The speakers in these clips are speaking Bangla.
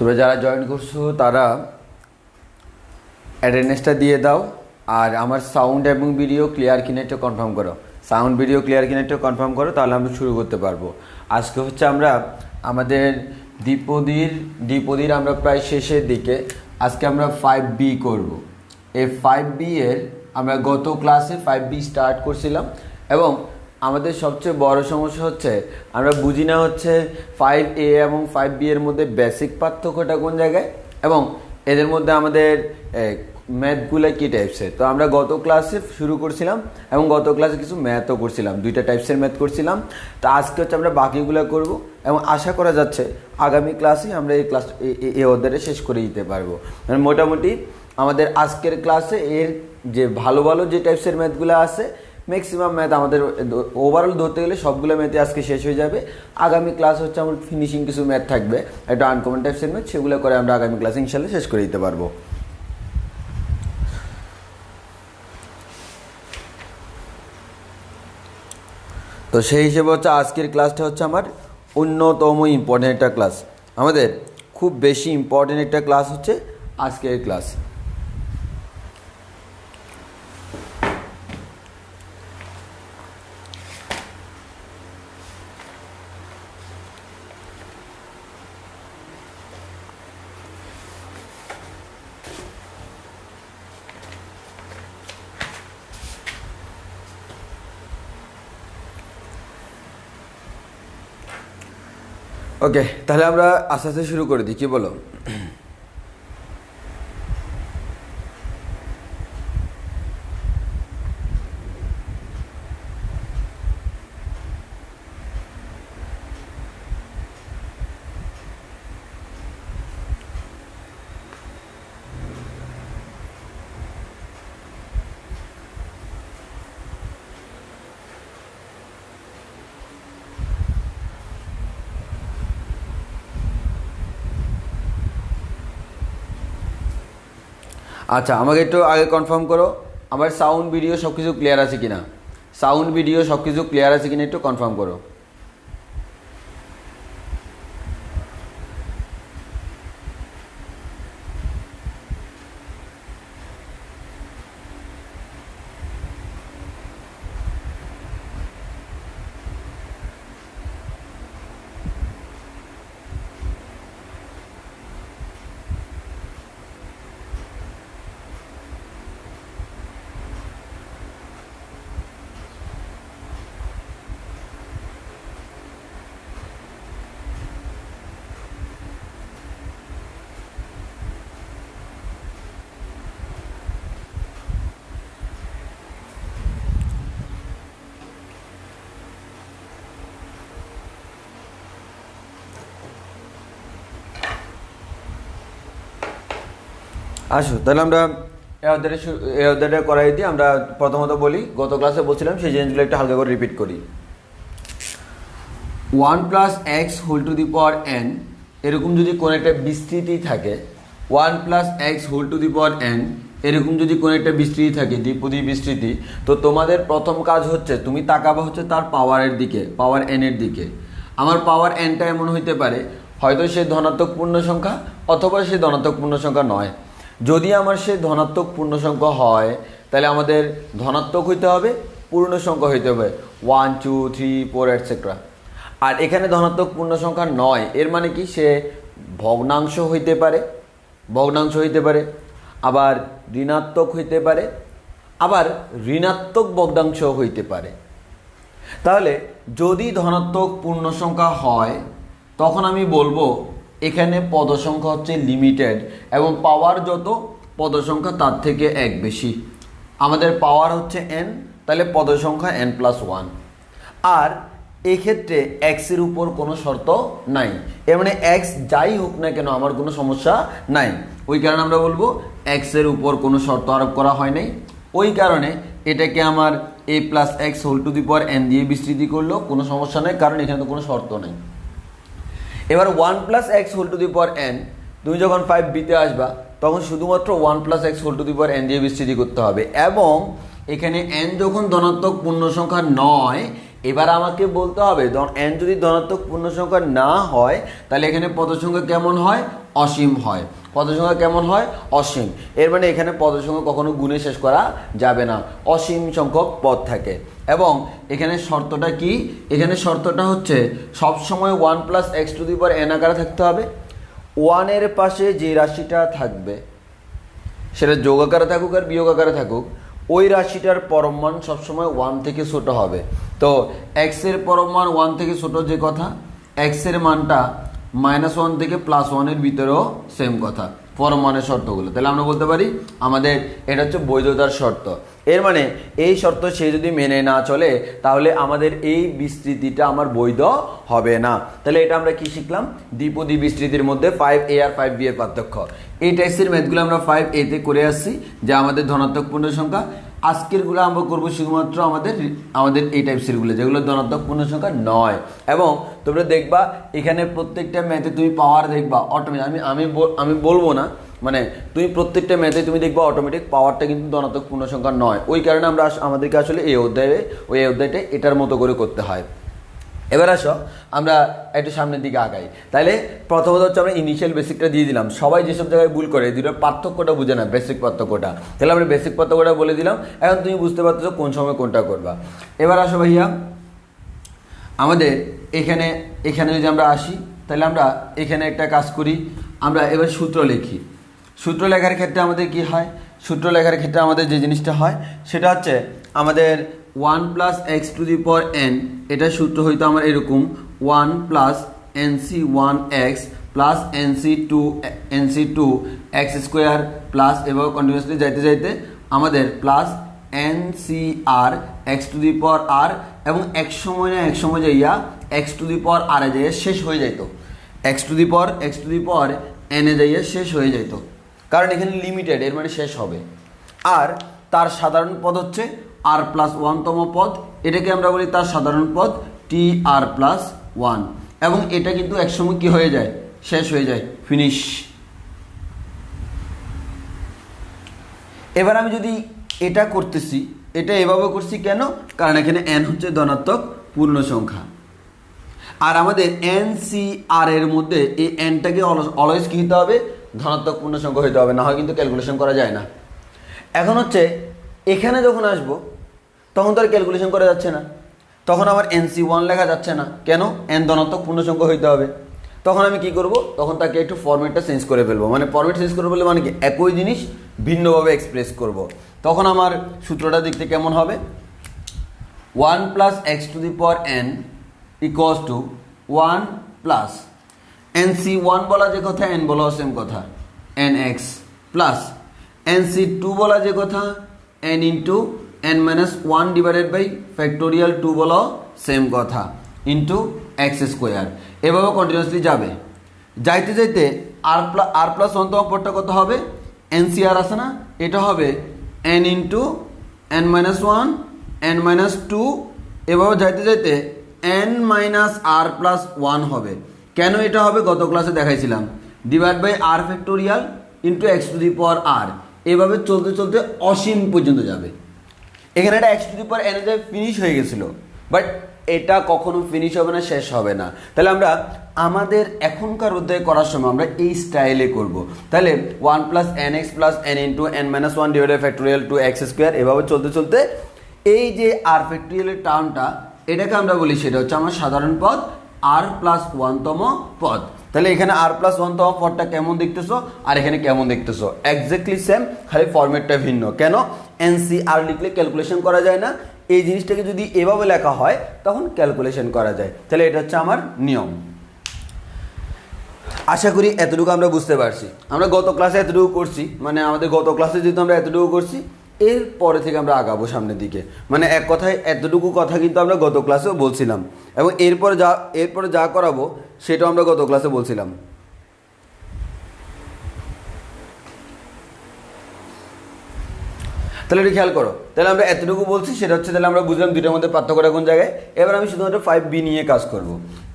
তোমরা যারা জয়েন করছো তারা অ্যাটেন্ডেন্সটা দিয়ে দাও, আর আমার সাউন্ড এবং ভিডিও ক্লিয়ার কিনা একটু কনফার্ম করো। সাউন্ড ভিডিও ক্লিয়ার কিনা একটু কনফার্ম করো, তাহলে আমরা শুরু করতে পারবো। আজকে হচ্ছে আমরা আমাদের দ্বিপদীর আমরা প্রায় শেষের দিকে। আজকে আমরা 5B করব। এই 5B এর আমরা গত ক্লাসে 5B স্টার্ট করছিলাম, এবং আমাদের সবচেয়ে বড় সমস্যা হচ্ছে আমরা বুঝি না হচ্ছে 5A এবং 5B এর মধ্যে বেসিক পার্থক্যটা কোন জায়গায়, এবং এদের মধ্যে আমাদের ম্যাথগুলো কী টাইপসের। তো আমরা গত ক্লাসে শুরু করছিলাম এবং গত ক্লাসে কিছু ম্যাথও করছিলাম, 2টা টাইপসের ম্যাথ করছিলাম। তো আজকে হচ্ছে আমরা বাকিগুলো করব, এবং আশা করা যাচ্ছে আগামী ক্লাসে আমরা এই অধ্যায়টা শেষ করে দিতে পারবো। মানে মোটামুটি আমাদের আজকের ক্লাসে এর যে ভালো ভালো যে টাইপসের ম্যাথগুলো আছে, ম্যাক্সিমাম ম্যাথ আমাদের ওভারঅল ধরতে গেলে সবগুলো ম্যাথই আজকে শেষ হয়ে যাবে। আগামী ক্লাস হচ্ছে আমার ফিনিশিং কিছু ম্যাথ থাকবে, একটা আনকমন টাইপসের ম্যাথ, সেগুলো করে আমরা আগামী ক্লাসে ইনশাল্লাহ শেষ করে দিতে পারবো। তো সেই হিসেবে হচ্ছে আজকের ক্লাসটা হচ্ছে আমার অন্যতম ইম্পর্টেন্ট একটা ক্লাস, আমাদের খুব বেশি ইম্পর্টেন্ট একটা ক্লাস হচ্ছে আজকের ক্লাস। ওকে, তাহলে আমরা আস্তে আস্তে শুরু করে দিই, কি বলো? আচ্ছা, আমাকে একটু আগে কনফার্ম করো আমার সাউন্ড ভিডিও সব কিছু ক্লিয়ার আছে কিনা। সাউন্ড ভিডিও সব কিছু ক্লিয়ার আছে কিনা একটু কনফার্ম করো। আসো তাহলে আমরা এই অধ্যায়টা করাই দিই। আমরা প্রথমত বলি, গত ক্লাসে বলছিলাম সেই জিনিসগুলো একটু হালকা করে রিপিট করি। 1 + x whole to the power n, এরকম যদি কোনো একটা বিস্তৃতি থাকে, 1 + x whole to the power n এরকম যদি কোনো একটা বিস্তৃতি থাকে, দ্বিপদী বিস্তৃতি, তো তোমাদের প্রথম কাজ হচ্ছে তুমি তাকাবা হচ্ছে তার পাওয়ারের দিকে, পাওয়ার n এর দিকে। আমার পাওয়ার nটা এমন হইতে পারে হয়তো সে ধনাত্মক পূর্ণ সংখ্যা অথবা সে ধনাত্মক পূর্ণ সংখ্যা নয়। যদি আমার সে ধনাত্মক পূর্ণ সংখ্যা হয় তাহলে আমাদের ধনাত্মক হইতে হবে, পূর্ণ সংখ্যা হইতে হবে 1 2 3 4 এটসেট্রা। আর এখানে ধনাত্মক পূর্ণ সংখ্যা নয়, এর মানে কি সে ভগ্নাংশ হইতে পারে, আবার ঋণাত্মক হইতে পারে, আবার ঋণাত্মক ভগ্নাংশ হইতে পারে। তাহলে যদি ধনাত্মক পূর্ণ সংখ্যা হয় তখন আমি বলবো এখানে পদ সংখ্যা হচ্ছে লিমিটেড, এবং পাওয়ার যত পদ সংখ্যা তার থেকে 1 বেশি। আমাদের পাওয়ার হচ্ছে n, তাহলে পদ সংখ্যা n+1। আর এক্ষেত্রে এক্সের উপর কোনো শর্ত নাই, এর মানে এক্স যাই হোক না কেন আমার কোনো সমস্যা নাই। ওই কারণে আমরা বলবো এক্সের উপর কোনো শর্ত আরোপ করা হয় নাই। ওই কারণে এটাকে আমার a + x whole to the power n দিয়ে বিস্তৃতি করলেও কোনো সমস্যা নেই, কারণ এখানে তো কোনো শর্ত নেই। এবার 1 + x whole to the power n, তুমি যখন 5bতে আসবা তখন শুধুমাত্র 1 + x whole to the power n দিয়ে বিস্তৃতি করতে হবে, এবং এখানে n যখন ধনাত্মক পূর্ণ সংখ্যা নয়, এবার আমাকে বলতে হবে n যদি ধনাত্মক পূর্ণ সংখ্যা না হয় তাহলে এখানে পদ সংখ্যা কেমন হয়, অসীম হয়। পদ সংখ্যা কেমন হয়? অসীম। এর মানে এখানে পদ সংখ্যা কখনো গুণে শেষ করা যাবে না, অসীম সংখ্যক পদ থাকে। এবং এখানে শর্তটা কি? এখানে শর্তটা হচ্ছে সবসময় 1 plus x to the power N আকারে থাকতে হবে। 1-এর পাশে যে রাশিটা থাকবে সেটা যোগ আকারে থাকুক আর বিয়োগ আকারে থাকুক, ওই রাশিটার পরম মান সবসময় 1 থেকে ছোট হবে। তো এক্সের পরম মান 1 থেকে ছোট যে কথা, এক্সের মানটা -1 থেকে +1-এর ভিতরেও সেম কথা, পরম মানের শর্তগুলো। তাহলে আমরা বলতে পারি আমাদের এটা হচ্ছে বৈধতার শর্ত। এর মানে এই শর্ত সে যদি মেনে না চলে তাহলে আমাদের এই বিস্তৃতিটা আমার বৈধ হবে না। তাহলে এটা আমরা কি শিখলাম? দ্বিপদী বিস্তৃতির মধ্যে 5a আর 5b এর পার্থক্য। এই টাইপসের ম্যাথগুলো আমরা 5a-তে করে আসছি, যা আমাদের ধনাত্মক পূর্ণ সংখ্যা। আজকেরগুলো আমরা করবো শুধুমাত্র আমাদের এই টাইপসেরগুলো যেগুলো ধনাত্মক পূর্ণ সংখ্যা নয়। এবং তোমরা দেখবা এখানে প্রত্যেকটা ম্যাথে তুমি পাওয়ার দেখবা অটোমেটিক, আমি বলবো না, মানে তুমি প্রত্যেকটা ম্যাথে তুমি দেখবা অটোমেটিক পাওয়ারটা কিন্তু ধনাত্মক পূর্ণ সংখ্যা নয়। ওই কারণে আমাদেরকে আসলে এই অধ্যায়টা এটার মতো করে করতে হয়। এবার আসো আমরা একটু সামনের দিকে আগাই। তাহলে প্রথমত হচ্ছে আমরা ইনিশিয়াল বেসিকটা দিয়ে দিলাম। সবাই যেসব জায়গায় ভুল করে দুটোর পার্থক্যটা বুঝে না, বেসিক পার্থক্যটা। তাহলে আমরা বেসিক পার্থক্যটা বলে দিলাম, এখন তুমি বুঝতে পারতেছো কোন সময় কোনটা করবা। এবার আসো ভাইয়া, আমাদের এখানে যদি আমরা আসি তাহলে আমরা এখানে একটা কাজ করি, আমরা এবার সূত্র লিখি। সূত্র লেখার ক্ষেত্রে আমাদের কি হয়? সূত্র লেখার ক্ষেত্রে আমাদের যে জিনিসটা হয় সেটা হচ্ছে আমাদের 1 plus x to the power n, এটা সূত্র হইতো আমার এরকম 1 plus NC1x plus NC2 x square plus এভাবে কন্টিনিউয়াসলি যাইতে যাইতে আমাদের plus NCR x to the power r, এবং এক সময় যাইয়া এক্স টু দি পাওয়ার আর এ যাইয়া শেষ হয়ে যাইত, x to the power N A যাইয়া শেষ হয়ে যাইত, কারণ এখানে লিমিটেড, এর মানে শেষ হবে। আর তার সাধারণ পদ হচ্ছে r+1তম পদ, এটাকে আমরা বলি তার সাধারণ পদ TR+1, এবং এটা কিন্তু একসময় কি হয়ে যায়? শেষ হয়ে যায়, ফিনিশ। এবার আমি যদি এটা করতেছি, এটা এভাবে করছি কেন? কারণ এখানে n হচ্ছে ধনাত্মক পূর্ণ সংখ্যা, আর আমাদের NCR এর মধ্যে এই nটাকে অলওয়েজ কি হতে হবে? ধনাত্মক পূর্ণ সংখ্যা হইতে হবে, না হয় কিন্তু ক্যালকুলেশন করা যায় না। এখন হচ্ছে এখানে যখন আসবো তখন তো আর ক্যালকুলেশন করা যাচ্ছে না, তখন আমার NC1 লেখা যাচ্ছে না, কেন? n ধনাত্মক পূর্ণ সংখ্যা হইতে হবে। তখন আমি কি করব? তখন তাকে একটু ফরম্যাটটা চেঞ্জ করে ফেলবো, মানে ফরম্যাট চেঞ্জ করে ফেললে মানে কি একই জিনিস ভিন্নভাবে এক্সপ্রেস করব। তখন আমার সূত্রটা দেখতে কেমন হবে? 1 plus x to the power n equals two 1 plus NC1 বলা যে কথা, n বলা সেম কথা, nx প্লাস NC2 বলা যে কথা, n into n-1 divided by factorial 2 বলা সেম কথা, ইন্টু এক্স স্কোয়ার। এভাবে কন্টিনিউয়াসলি যাবে, যাইতে যাইতে r+1তম পদটা কত হবে? NCR আছে না, এটা হবে n ইন্টু n-1 n-2, এভাবে যাইতে যাইতে n-r+1 হবে। কেন এটা হবে? গত ক্লাসে দেখাইছিলাম, divide by r factorial into x to the power r, এভাবে চলতে চলতে অসীম পর্যন্ত যাবে। এখানে একটা x to the power n এ ফিনিশ হয়ে গেছিলো, বাট এটা কখনো ফিনিশ হবে না, শেষ হবে না। তাহলে আমরা আমাদের এখনকার অধ্যায় করার সময় আমরা এই স্টাইলে করব। তাহলে 1 plus nx plus n into n-1 divided factorial 2x square, এভাবে চলতে চলতে এই যে আর ফ্যাক্টোরিয়ালের টার্মটা, এটাকে আমরা বলি সেটা হচ্ছে আমার সাধারণ পদ r+1তম পদ। তাহলে এখানে r+1তম পদটা কেমন দেখতেছো আর এখানে কেমন দেখতেছো? এক্স্যাক্টলি সেম, খালি ফরম্যাটটা ভিন্ন। কেন? NCR লিখলে ক্যালকুলেশন করা যায় না, এই জিনিসটাকে যদি এভাবে লেখা হয় তখন ক্যালকুলেশন করা যায়। তাহলে এটা হচ্ছে আমার নিয়ম। আশা করি এতটুকু আমরা বুঝতে পারছি। আমরা গত ক্লাসে এতটুকু করছি, মানে আমাদের গত ক্লাসে যেহেতু আমরা এতটুকু করছি, এর পরে থেকে আমরা আগাবো সামনের দিকে। মানে এক কথায় এতটুকু কথা কিন্তু আমরা গত ক্লাসেও বলছিলাম, এবং এরপরে যা করাবো সেটাও আমরা গত ক্লাসে বলছিলাম। তাহলে একটু খেয়াল করো, তাহলে আমরা এতটুকু বলছি সেটা হচ্ছে, তাহলে আমরা বুঝলাম দুইটার মধ্যে পার্থক্যটা কোন জায়গায়। এবার আমি শুধুমাত্র 5b নিয়ে কাজ করব।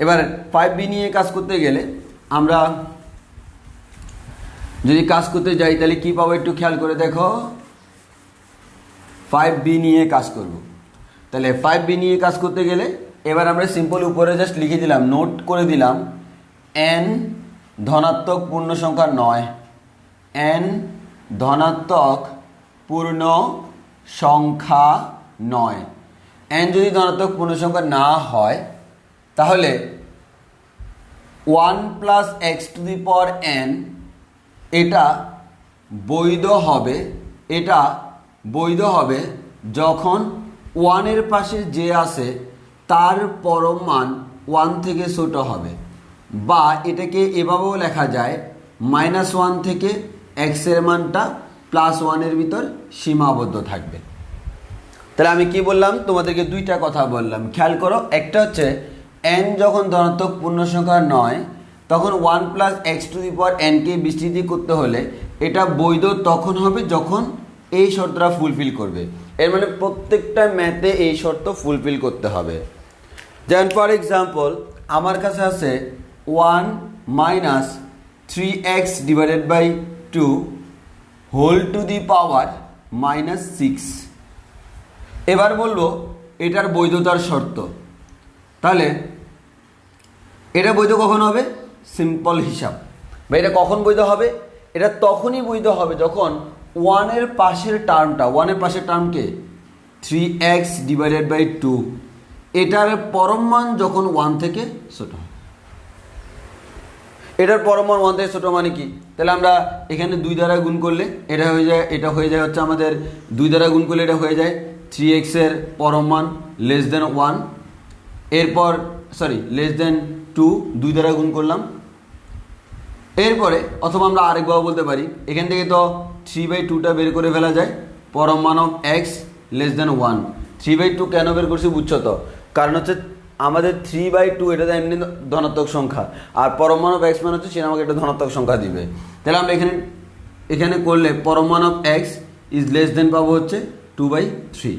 এবার 5b নিয়ে কাজ করতে গেলে আমরা যদি কাজ করতে যাই তাহলে কি পাবো একটু খেয়াল করে দেখো। 5b নিয়ে কাজ করব। তাহলে 5b নিয়ে কাজ করতে গেলে এবার আমরা সিম্পল উপরে জাস্ট লিখে দিলাম, নোট করে দিলাম n ধনাত্মক পূর্ণ সংখ্যা নয়, n ধনাত্মক পূর্ণ সংখ্যা নয়, n যদি ধনাত্মক পূর্ণ সংখ্যা না হয় তাহলে 1 plus x to the power n এটা বৈধ হবে, এটা বৈধ হবে যখন 1 এর পাশে যে আছে তার পরম মান 1 থেকে ছোট হবে, বা এটাকে এভাবেও লেখা যায় -1 থেকে x এর মানটা +1 এর ভিতর সীমাবদ্ধ থাকবে। তাহলে আমি কি বললাম, তোমাদেরকে দুইটা কথা বললাম, খেয়াল করো। একটা হচ্ছে n যখন ধনাত্মক পূর্ণ সংখ্যা নয় তখন 1 plus x to the power n কে বিস্তৃতি করতে হলে এটা বৈধ তখন হবে যখন এই শর্তটা ফুলফিল করবে। এর মানে প্রত্যেকটা ম্যাথে এই শর্ত ফুলফিল করতে হবে। যেমন ফর এক্সাম্পল আমার কাছে আছে 1 minus 3x divided by 2 whole to the power -6। এবার বলবো এটার বৈধতার শর্ত। তাহলে এটা বৈধ কখন হবে? সিম্পল হিসাব। বা এটা কখন বৈধ হবে? এটা তখনই বৈধ হবে যখন 1 এর পাশের টার্মটা, 1 এর পাশের টার্মকে 3x ডিভাইডেড বাই 2 এটার পরম মান যখন 1 থেকে ছোট হয়। এটার পরম মান 1 থেকে ছোট মানে কি? তাহলে আমরা এখানে 2 দ্বারা গুণ করলে এটা হয়ে যায়, এটা হয়ে যায় হচ্ছে আমাদের 2 দ্বারা গুণ করলে এটা হয়ে যায় 3x এর পরম মান লেস দেন 1, এরপর লেস দেন 2, 2 দ্বারা গুণ করলাম। এরপরে অথবা আমরা আরেকভাবে বলতে পারি, এখান থেকে তো 3/2টা বের করে ফেলা যায়, পরম মান অফ x লেস দেন 1। 3/2 কেন বের করছি বুঝছো তো? কারণ হচ্ছে আমাদের 3/2 এটা তো এমনি ধনাত্মক সংখ্যা, আর পরম মান অফ x মানে হচ্ছে সেটা আমাকে একটা ধনাত্মক সংখ্যা দিবে। তাহলে আমরা এখানে করলে পরম মান of x is less than পাবো হচ্ছে 2/3।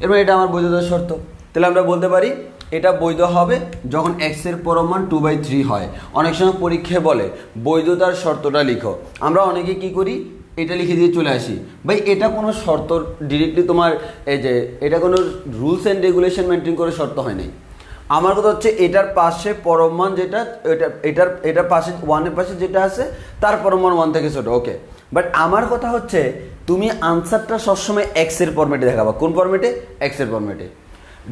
এবার এটা আমার বৈধতার শর্ত। তাহলে আমরা বলতে পারি এটা বৈধ হবে যখন x এর পরম মান 2/3 হয়। অনেক সময় পরীক্ষায় বলে বৈধতার শর্তটা লিখো, আমরা অনেকে কি করি এটা লিখে দিয়ে চলে আসি। ভাই এটা কোনো শর্ত ডিরেক্টলি তোমার এই যে এটা কোনো রুলস অ্যান্ড রেগুলেশন মেনটেন করে শর্ত হয় নাই। আমার কথা হচ্ছে এটার পাশে পরম মান যেটা, এটার পাশে 1 এর পাশে যেটা আছে তার পরম মান 1 থেকে ছোট, ওকে। বাট আমার কথা হচ্ছে তুমি আনসারটা সবসময় এক্স এর ফরম্যাটে দেখাবা। কোন ফরম্যাটে? এক্স এর ফরম্যাটে।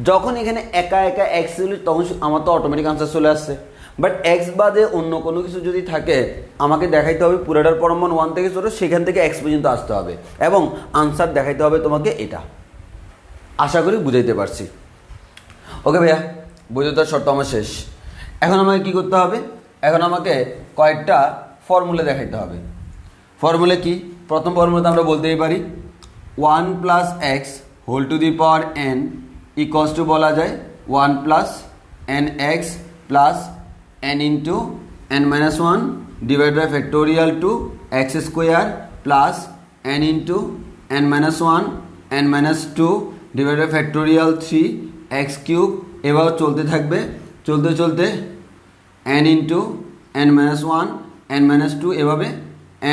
যখন এখানে একা একা এক্স হলে তখন আমার তো অটোমেটিক আনসার চলে আসছে। বাট এক্স বাদে অন্য কোনো কিছু যদি থাকে আমাকে দেখাইতে হবে পুরোটার পরম মান 1 থেকে ছোট, সেখান থেকে এক্স পর্যন্ত আসতে হবে এবং আনসার দেখাইতে হবে তোমাকে এটা। আশা করি বুঝাইতে পারছি। ওকে ভাইয়া, বৈধতার শর্ত আমার শেষ। এখন আমাকে কি করতে হবে? এখন আমাকে কয়েকটা ফর্মুলা দেখাইতে হবে। ফর্মুলা কি? প্রথম ফর্মুলাতে আমরা বলতেই পারি 1 plus x whole to the power n equals to বলা যায় 1 plus n x plus n into n minus 1 divide by factorial two x square plus n into n minus 1 n minus 2 divide by factorial 3 x cube. এবার চলতে থাকবে, চলতে চলতে n into n minus 1 n minus 2 এভাবে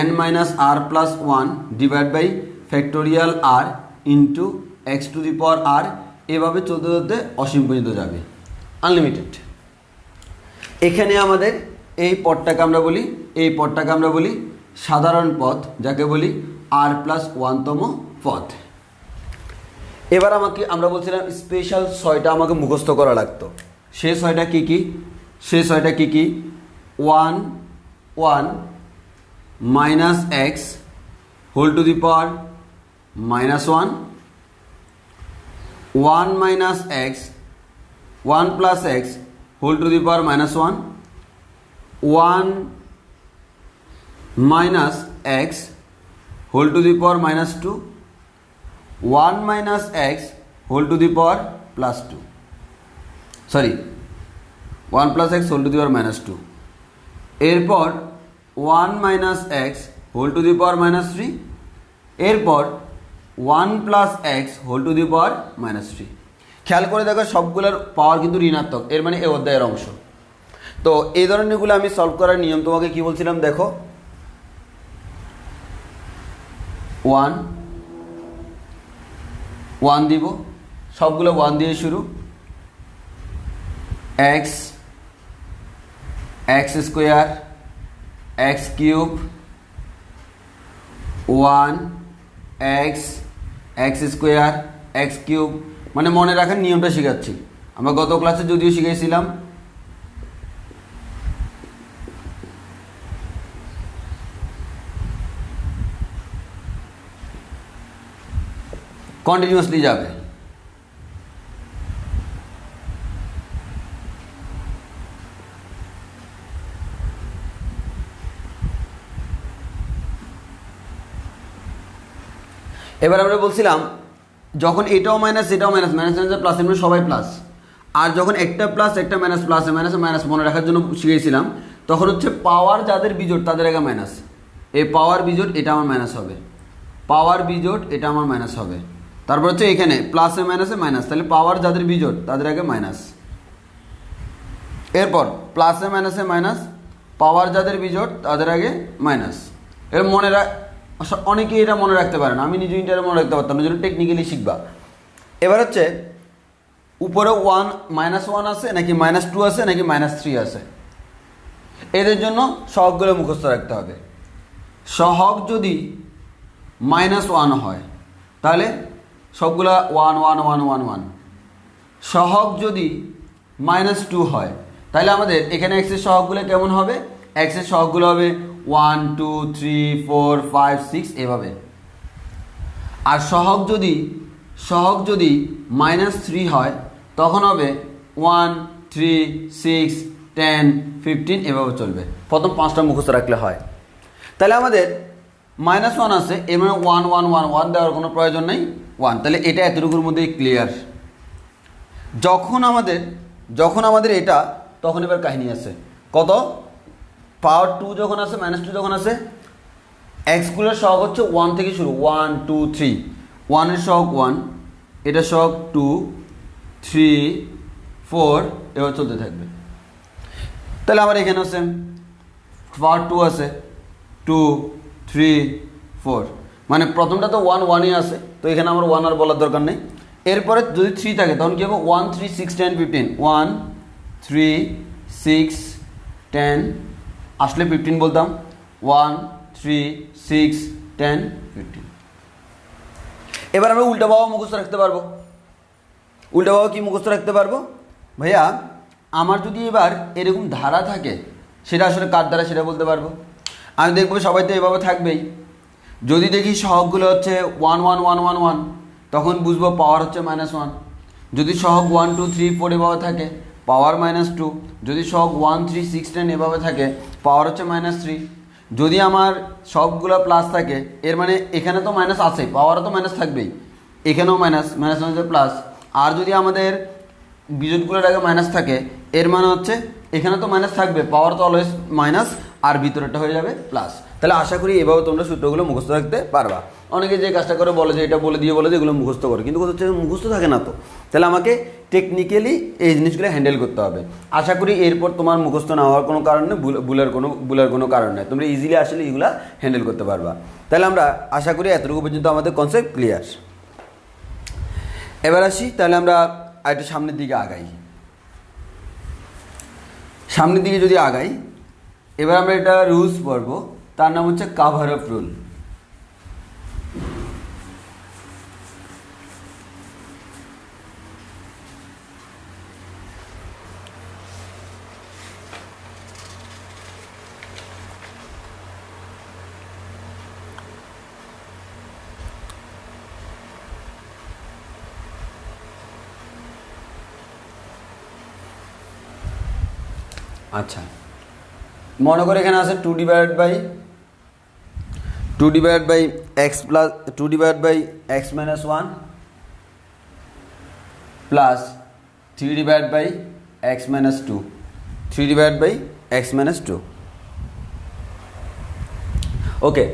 n minus r plus 1 divide by factorial r into x to the power r, এভাবে চলতে চলতে অসীম পর্যন্ত যাবে, আনলিমিটেড। এখানে আমাদের এই পদটাকে আমরা বলি, এই পদটাকে আমরা বলি সাধারণ পদ, যাকে বলি আর প্লাস 1তম পদ। এবার আমরা বলছিলাম স্পেশাল 6টা আমাকে মুখস্থ করা লাগতো। সে 6টা কী কী? সে 6টা কী কী? 1 1 minus x whole to the power minus 1, 1 minus x 1 plus x whole to the power minus 1, 1 minus x whole to the power minus 2, 1 minus x whole to the power plus 2, 1 plus x whole to the power minus 2। এরপর 1 minus x whole to the power minus 3, এরপর 1 plus x whole to the power minus 3। খেয়াল করে দেখো সবগুলোর পাওয়ার কিন্তু ঋণাত্মক, এর মানে এই অধ্যায়ের অংশ। তো এই ধরনেরগুলো আমি সলভ করার নিয়ম তোমাকে কি বলছিলাম দেখো, 1 1 দিব, সবগুলো 1 দিয়ে শুরু, x x square x cube 1 x x square x cube, মানে মনে রাখার নিয়মটা শেখাচ্ছি। আমরা গত ক্লাসে যদিও শিখেছিলাম কন্টিনিউয়াসলি যাবে। এবার আমরা বলছিলাম যখন এটাও মাইনাস এটাও মাইনাস, মাইনাস মাইনাস প্লাস, এমনি সবাই প্লাস, আর যখন একটা প্লাস একটা মাইনাস, প্লাসে মাইনাসে মাইনাস মনে রাখার জন্য শিখেছিলাম, তখন হচ্ছে পাওয়ার যাদের বিজোড় তাদের আগে মাইনাস, এই পাওয়ার বিজোড় এটা আমার মাইনাস হবে, পাওয়ার বিজোড় এটা আমার মাইনাস হবে। তারপর হচ্ছে এখানে প্লাসে মাইনাসে মাইনাস, তাহলে পাওয়ার যাদের বিজোড় তাদের আগে মাইনাস। এরপর প্লাসে মাইনাসে মাইনাস, পাওয়ার যাদের বিজোড় তাদের আগে মাইনাস। এর মনে অনেকেই এটা মনে রাখতে পারে না, আমি নিজে ইন্টারে মনে রাখতে পারতাম না, যেটা টেকনিক্যালি শিখবা। এবার হচ্ছে উপরে -1 আছে নাকি -2 আছে নাকি -3 আছে, এদের জন্য সহগগুলো মুখস্থ রাখতে হবে। সহগ যদি -1 হয় তাহলে সবগুলা 1 1 1 1 1। সহগ যদি -2 হয় তাহলে আমাদের এখানে এক্সের সহগগুলো কেমন হবে, এক্সের সহগগুলো হবে 1 2 3 4 5 6 এভাবে। আর সহগ যদি -3 হয় তখন হবে 1 3 6 10 15 এভাবে চলবে। প্রথম 5টা মুখস্থ রাখলে হয়। তাহলে আমাদের -1 আছে, এর মানে 1 1 1 1 দেওয়ার কোনো প্রয়োজন নেই, 1। তাহলে এটা এতটুকুর মধ্যেই ক্লিয়ার। যখন আমাদের এটা, তখন এবার কাহিনী আছে কত, পাওয়ার 2 যখন আছে, -2 যখন আছে, এক্সগুলোর সহগ হচ্ছে 1 থেকে শুরু, 1 2 3, 1 এর সহগ 1, এটা সহগ 2 3 4 এবার চলতে থাকবে। তাহলে আমার এখানে আছে পাওয়ার 2 আছে 2 3 4, মানে প্রথমটা তো 1 1ই আছে, তো এখানে আমার 1 আর বলার দরকার নেই। এরপরে যদি 3 থাকে তখন কী হবে, 1 3 6 10 15, 1 3 6 10 আসলে 15 বলতাম, 1 3 6 10 15। এবার আমরা উল্টা বাবা মুখস্থ রাখতে পারবো। উল্টা বাবা কি মুখস্থ রাখতে পারবো ভাইয়া, আমার যদি এবার এরকম ধারা থাকে, সেটা আসলে কার দ্বারা সেটা বলতে পারবো। আমি দেখবো সবাই তো এভাবে থাকবেই। যদি দেখি সহগগুলো হচ্ছে 1 1 1 1 1, তখন বুঝবো পাওয়ার হচ্ছে -1। যদি সহগ 1 2 3 4 এভাবে থাকে, পাওয়ার -2। যদি সহগ 1 3 6 10 এভাবে থাকে, পাওয়ার হচ্ছে -3। যদি আমার সবগুলো প্লাস থাকে, এর মানে এখানে তো মাইনাস আছে, পাওয়ারও তো মাইনাস থাকবেই, এখানেও মাইনাস হচ্ছে প্লাস। আর যদি আমাদের বিজোড়গুলোর আগে মাইনাস থাকে, এর মানে হচ্ছে এখানে তো মাইনাস থাকবে, পাওয়ার তো অলওয়েজ মাইনাস, আর ভিতরেটা হয়ে যাবে প্লাস। তাহলে আশা করি এভাবে তোমরা সূত্রগুলো মুখস্থ রাখতে পারবা। অনেকে যে কাজটা করে বলে যে এটা বলে দিয়ে এগুলো মুখস্থ করে, কিন্তু হচ্ছে মুখস্থ থাকে না। তো তাহলে আমাকে টেকনিক্যালি এই জিনিসগুলো হ্যান্ডেল করতে হবে। আশা করি এরপর তোমার মুখস্থ না হওয়ার কোনো কারণ নেই, ভুলের কোনো কারণ নেই, তোমরা ইজিলি আসলে এগুলো হ্যান্ডেল করতে পারবা। তাহলে আমরা আশা করি এতটুকু পর্যন্ত আমাদের কনসেপ্ট ক্লিয়ার। এবার আসি, তাহলে আমরা একটু সামনের দিকে আগাই। সামনের দিকে যদি আগাই, এবার আমরা এটা রুলস পড়বো, তার নাম হচ্ছে কাভারঅফ রুল। আচ্ছা, মনে করে এখানে আছে 2 divided by x plus 2 divided by x minus 1 plus 3 divided by x minus 2, 3 divided by x minus 2। Okay,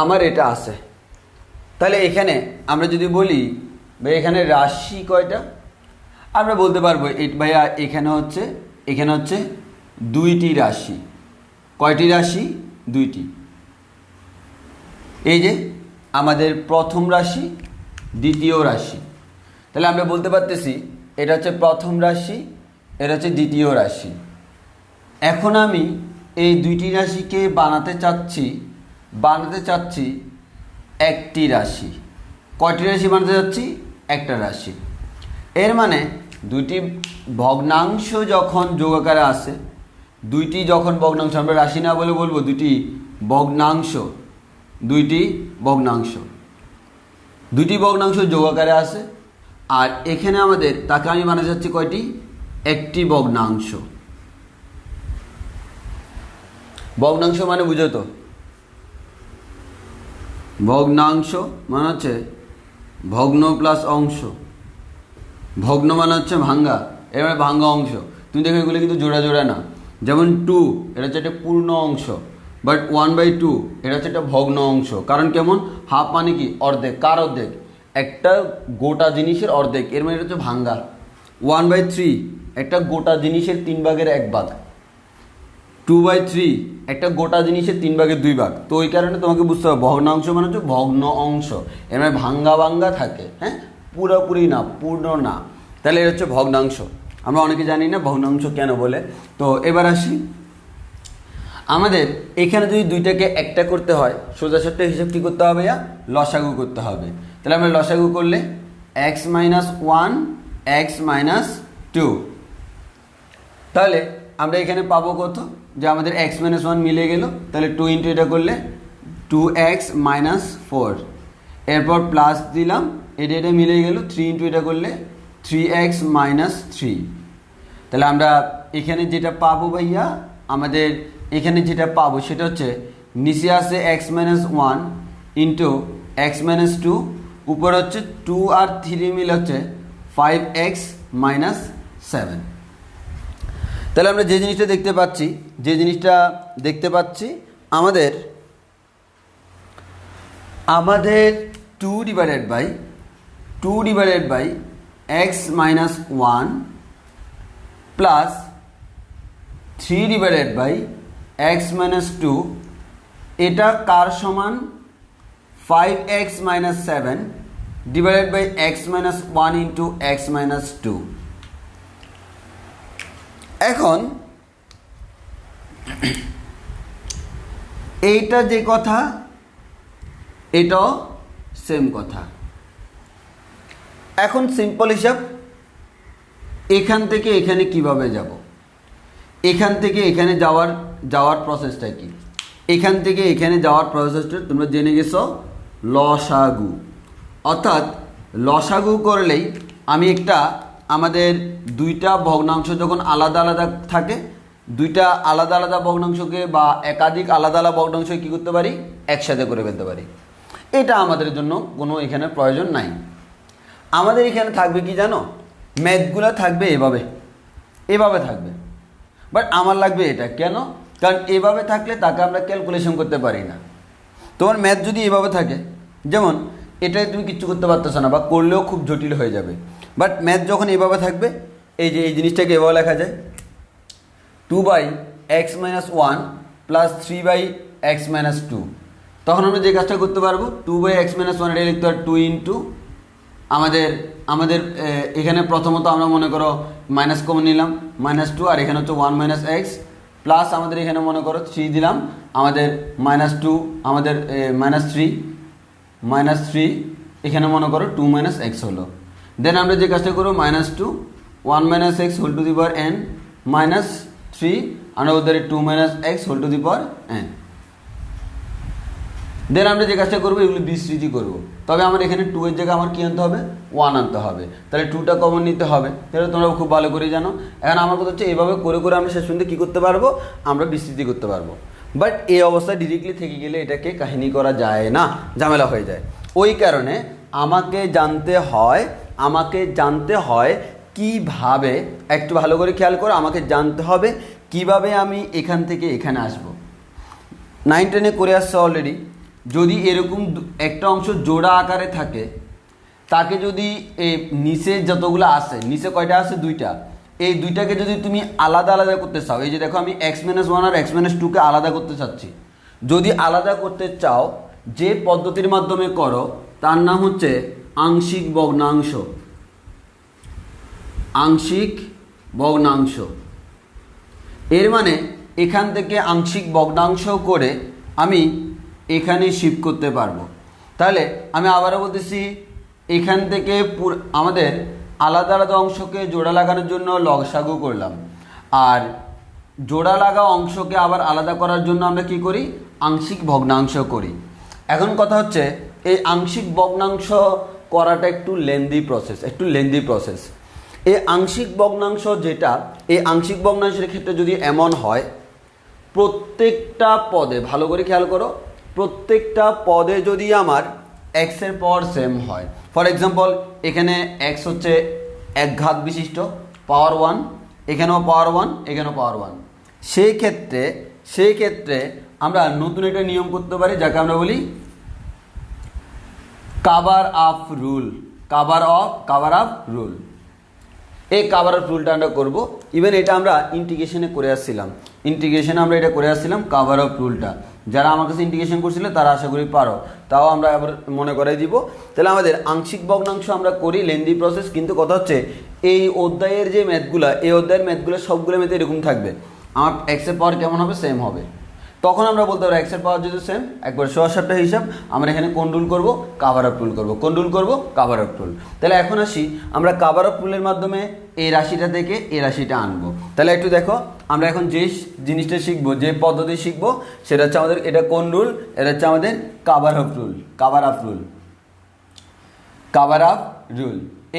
আমার এটা আছে। তাহলে এখানে আমরা যদি বলি ভাই এখানে রাশি কয়টা, আমরা বলতে পারবো ভাইয়া এখানে হচ্ছে 2টি রাশি। কয়টি রাশি? 2টি। এই যে আমাদের প্রথম রাশি, দ্বিতীয় রাশি। তাহলে আমরা বলতে পারতেছি এটা হচ্ছে প্রথম রাশি, এটা হচ্ছে দ্বিতীয় রাশি। এখন আমি এই দুইটি রাশিকে বানাতে চাচ্ছি একটি রাশি। কয়টি রাশি বানাতে চাচ্ছি? একটা রাশি। এর মানে দুইটি ভগ্নাংশ যখন যোগ আকারে আসে, দুইটি যখন ভগ্নাংশ, আমরা রাশি না বলে বলবো দুইটি ভগ্নাংশ যোগ আকারে আসে। আর এখানে আমাদের তাকে আমি বানাতে চাচ্ছি কয়টি? একটি ভগ্নাংশ। ভগ্নাংশ মানে বুঝো তো, ভগ্নাংশ মানে হচ্ছে ভগ্ন প্লাস অংশ। ভগ্ন মানে হচ্ছে ভাঙ্গা, এর মানে ভাঙ্গা অংশ। তুমি দেখো এগুলো কিন্তু জোড়া জোড়া না। যেমন 2 এটা হচ্ছে একটা পূর্ণ অংশ, বাট 1/2 এটা হচ্ছে একটা ভগ্ন অংশ। কারণ কেমন? হাফ মানে কি? অর্ধেক। কার অর্ধেক? একটা গোটা জিনিসের অর্ধেক, এর মানে এটা হচ্ছে ভাঙ্গা। 1/3 একটা গোটা জিনিসের 3/1 2/3 একটা গোটা জিনিসের 3/2 তো ওই কারণে তোমাকে বুঝতে হবে ভগ্নাংশ মানে হচ্ছে ভগ্ন অংশ, এর মানে ভাঙ্গা থাকে, হ্যাঁ, পুরোপুরি না, পূর্ণ না। তাহলে এটা হচ্ছে ভগ্নাংশ। আমরা অনেকে জানি না ভগ্নাংশ কেন বলে। তো এবার আসি, আমাদের এখানে যদি দুইটাকে একটা করতে হয়, সোজা সাপটা হিসাব কী করতে হবে? লসাগু করতে হবে। তাহলে আমরা লসাগু করলে x - 1 x - 2, তাহলে আমরা এখানে পাবো কত? যে আমাদের x - 1 মিলে গেল, তাহলে 2 ইন্টু এটা করলে 2x - 4, এরপর প্লাস দিলাম, এটা মিলে গেল, 3 ইন্টু এটা করলে 3x - 3। তাহলে আমরা এখানে যেটা পাবো ভাইয়া, আমাদের এখানে যেটা পাবো সেটা হচ্ছে নিচে আসে x - 1 ইন্টু x - 2, উপর হচ্ছে 2 আর 3 মিলে হচ্ছে 5x - 7। তাহলে আমরা যে জিনিসটা দেখতে পাচ্ছি আমাদের 2 divided by x - 1 plus 3 divided by x - 2, এটা কার সমান? 5x - 7 divided by x - 1 into x - 2। এখন এইটা যে কথা, এটাও সেম কথা। এখন সিম্পল হিসাব, এখান থেকে এখানে কিভাবে যাব? এখান থেকে এখানে যাওয়ার প্রসেসটা কি? এখান থেকে এখানে যাওয়ার প্রসেসটা তোমরা জেনে গেছো, লসাগু। অর্থাৎ লসাগু করলেই আমি আমাদের দুইটা ভগ্নাংশ যখন আলাদা আলাদা থাকে, দুইটা আলাদা আলাদা ভগ্নাংশকে বা একাধিক আলাদা আলাদা ভগ্নাংশকে কী করতে পারি? একসাথে করে ফেলতে পারি। এটা আমাদের জন্য কোনো এখানে প্রয়োজন নাই। আমাদের এখানে থাকবে কি জানো? ম্যাথগুলো থাকবে এভাবে থাকবে, বাট আমার লাগবে এটা। কেন? কারণ এভাবে থাকলে তাকে আমরা ক্যালকুলেশন করতে পারি না। তোমার ম্যাথ যদি এভাবে থাকে, যেমন এটাই তুমি কিচ্ছু করতে পারতেছো না বা করলেও খুব জটিল হয়ে যাবে, বাট ম্যাথ যখন এভাবে থাকবে, এই জিনিসটাকে এভাবে লেখা যায় 2/x - 1 প্লাস 3/x - 2। তখন আমরা যে কাজটা করতে পারবো, 2/x - 1 এটা লিখতে হয় 2 ইন্টু আমাদের এখানে প্রথমত আমরা মনে করো মাইনাস কমন নিলাম, -2, আর এখানে হচ্ছে 1 - x প্লাস আমাদের এখানে মনে করো 3 দিলাম, আমাদের -2, আমাদের -3 এখানে মনে করো 2 - x হলো। দেন আমরা যে কাজটা করবো -2 1 - x whole to the power n -3 আমরা ওদের 2 - x whole to the power n। Then আমরা যে কাজটা করবো, এগুলো বিস্তৃতি করবো। তবে আমার এখানে 2 এর জায়গায় আমার কী আনতে হবে? 1 আনতে হবে। তাহলে 2টা কমন নিতে হবে, তাহলে তোমরা খুব ভালো করে জানো। এখন আমার কথা হচ্ছে এইভাবে করে আমরা শেষ পর্যন্ত কী করতে পারবো? আমরা বিস্তৃতি করতে পারবো। বাট এই অবস্থায় ডিরেক্টলি থেকে গেলে এটাকে কাহিনী করা যায় না, ঝামেলা হয়ে যায়। ওই কারণে আমাকে জানতে হয় কিভাবে, একটু ভালো করে খেয়াল করো, আমাকে জানতে হবে কিভাবে আমি এখান থেকে এখানে আসবো। 9 10-এ করে আসছে অলরেডি। যদি এরকম একটা অংশ জোড়া আকারে থাকে, তাকে যদি এই নিচে যতগুলো আসে, নিচে কয়টা আছে? 2টা। এই 2টাকে যদি তুমি আলাদা আলাদা করতে চাও, এই যে দেখো আমি x - 1 আর x - 2কে আলাদা করতে চাচ্ছি। যদি আলাদা করতে চাও, যে পদ্ধতির মাধ্যমে করো তার নাম হচ্ছে আংশিক ভগ্নাংশ। এর মানে এখান থেকে আংশিক ভগ্নাংশ করে আমি এখানে শিফট করতে পারবো। তাহলে আমি আবারও বলতেছি, এখান থেকে আমাদের আলাদা আলাদা অংশকে জোড়া লাগানোর জন্য লসাগু করলাম, আর জোড়া লাগা অংশকে আবার আলাদা করার জন্য আমরা কি করি, আংশিক ভগ্নাংশ করি। এখন কথা হচ্ছে এই আংশিক ভগ্নাংশ করাটা একটু লেন্দি প্রসেস। এই আংশিক ভগ্নাংশ যেটা, এই আংশিক ভগ্নাংশের ক্ষেত্রে যদি এমন হয়, প্রত্যেকটা পদে ভালো করে খেয়াল করো, প্রত্যেকটা পদে যদি আমার এক্সের পাওয়ার সেম হয়, ফর এক্সাম্পল এখানে এক্স হচ্ছে এক ঘাত বিশিষ্ট পাওয়ার 1, এখানেও পাওয়ার 1, এখানেও পাওয়ার 1, সেই ক্ষেত্রে আমরা নতুন একটা নিয়ম করতে পারি যাকে আমরা বলি কাভার আপ রুল। এই কাভার আপ রুলটা আমরা করবো। ইভেন এটা আমরা ইন্টিগ্রেশনে করে আসছিলাম, আমরা এটা করে আসছিলাম কাভার আপ রুলটা। যারা আমার কাছে ইন্টিগ্রেশন করছিল তারা আশা করি পারো, তাও আমরা আবার মনে করাই দিব। তাহলে আমাদের আংশিক ভগ্নাংশ আমরা করি লেন্দি প্রসেস, কিন্তু কথা হচ্ছে এই অধ্যায়ের যে ম্যাথগুলো, এই অধ্যায়ের ম্যাথগুলো সবগুলো ম্যাথে এরকম থাকবে, আমার এক্সের পাওয়ার কেমন হবে, সেম হবে। তখন আমরা বলতে পারবো এক্সের পাওয়ার যদি সেম, একবার সোয়াসাপটা হিসাব, আমরা এখানে কোন রুল করবো, কাভার আপ রুল করবো। Cover up rule. তাহলে এখন আসি, আমরা কাভার আপ রুলের মাধ্যমে এই রাশিটা থেকে এই রাশিটা আনবো। তাহলে একটু দেখো, আমরা এখন যে জিনিসটা শিখবো, যে পদ্ধতি শিখবো, সেটা হচ্ছে আমাদের, এটা কোন রুল, এটা হচ্ছে আমাদের কাভার আপ রুল।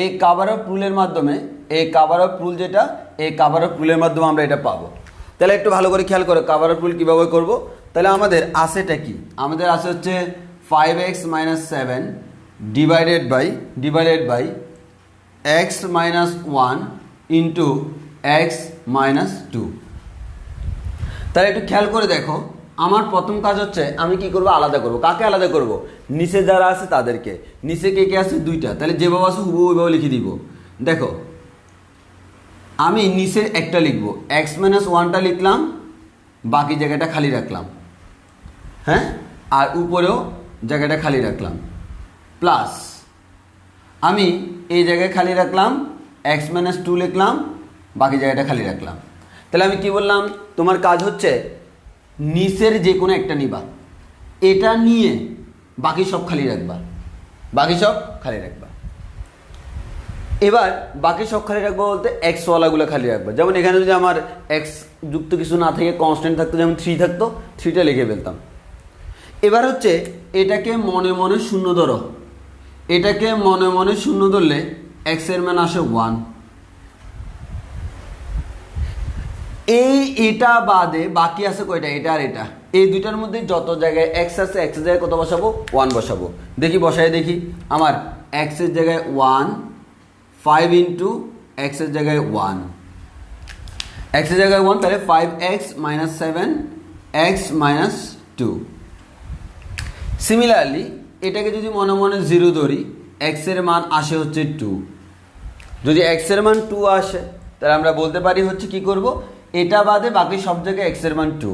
এই কাভার আপ রুলের মাধ্যমে, এই কাভার আপ রুল যেটা, এই কাভার আপ রুলের মাধ্যমে আমরা এটা পাবো। তাহলে একটু ভালো করে খেয়াল করো কাভার আপ রুল কীভাবে করবো। তাহলে আমাদের আসেটা কি, আমাদের আসে হচ্ছে 5x - 7 divided by x - 1 into x - 2। তাহলে একটু খেয়াল করে দেখো, আমার প্রথম কাজ হচ্ছে আমি কি করবো, আলাদা করবো। কাকে আলাদা করব, নিচে যারা আছে তাদেরকে। নিচে কে আছে, 2টা। তাহলে যেভাবে আছে হুবহু ওইভাবে লিখে দিব। দেখো আমি নিচের একটা লিখবো, x - 1টা লিখলাম, বাকি জায়গাটা খালি রাখলাম, হ্যাঁ, আর উপরেও জায়গাটা খালি রাখলাম, প্লাস আমি এই জায়গায় খালি রাখলাম, x - 2 লিখলাম, বাকি জায়গাটা খালি রাখলাম। তাহলে আমি কি বললাম, তোমার কাজ হচ্ছে নিচের যে কোনো একটা নিবা, এটা নিয়ে বাকি সব খালি রাখবা। এবার বাকি সব খালি রাখবো বলতে এক্সওয়ালাগুলো খালি রাখবো। যেমন এখানে যদি আমার এক্স যুক্ত কিছু না থেকে কনস্ট্যান্ট থাকতো, যেমন 3 থাকতো, 3টা লিখে ফেলতাম। এবার হচ্ছে এটাকে মনে মনে শূন্য ধরো, ধরলে এক্সের মান আসে 1। এটা বাদে বাকি আছে কয়টা, এটা আর এটা, এই দুইটার মধ্যে যত জায়গায় এক্স আছে, এক্সের জায়গায় কত বসাবো, 1 বসাবো। দেখি আমার এক্সের জায়গায় 1, 5 ইন্টু এক্সের জায়গায় 1, তাহলে 5x - 7 x - 2। সিমিলারলি এটাকে যদি মনে মনে 0 ধরি, এক্সের মান আসে হচ্ছে 2। যদি এক্সের মান 2 আসে, তাহলে আমরা বলতে পারি হচ্ছে কি করব, এটা বাদে বাকি সব জায়গায় এক্সের মান 2।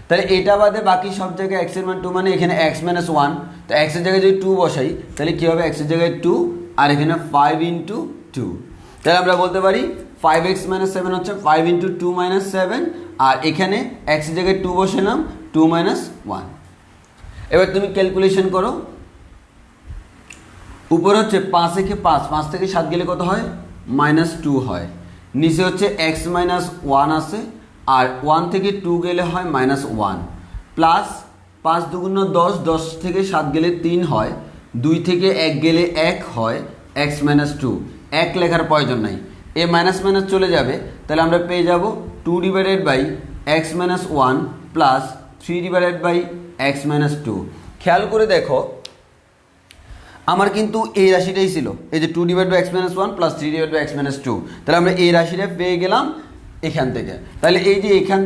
তাহলে এটা বাদে বাকি সব জায়গায় এক্সের মান 2 মানে এখানে x - 1, তো এক্সের জায়গায় যদি 2 বসাই, তাহলে কী হবে, এক্সের জায়গায় 2 আর এখানে 5 ইন্টু 2। তাহলে আমরা বলতে পারি 5x - 7 হচ্ছে 5 ইন্টু 2 - 7, আর এখানে এক্সের জায়গায় 2 বসালাম, 2 - 1। এবার তুমি ক্যালকুলেশন করো, উপরে হচ্ছে 5 থেকে 5 থেকে 7 গেলে কত হয়, -2 হয়। নিচে হচ্ছে x - 1 আছে, আর 1 থেকে 2 গেলে হয় -1, প্লাস 5 দুগুণ 10, 10 থেকে 7 গেলে 3 হয়, 2 থেকে 1 গেলে 1 হয়, x - 2। 1 লেখার প্রয়োজন নাই, এ মাইনাস চলে যাবে। তাহলে আমরা পেয়ে যাব 2 divided by x - 1 plus 3 divided by x - 2। খেয়াল করে দেখো, আমার কিন্তু এই রাশিটাই ছিল, এই যে 2 divide by x - 1 plus 3 divide by x - 2। তাহলে আমরা এই রাশিটা পেয়ে গেলাম এখান থেকে। তাহলে এই যে এখান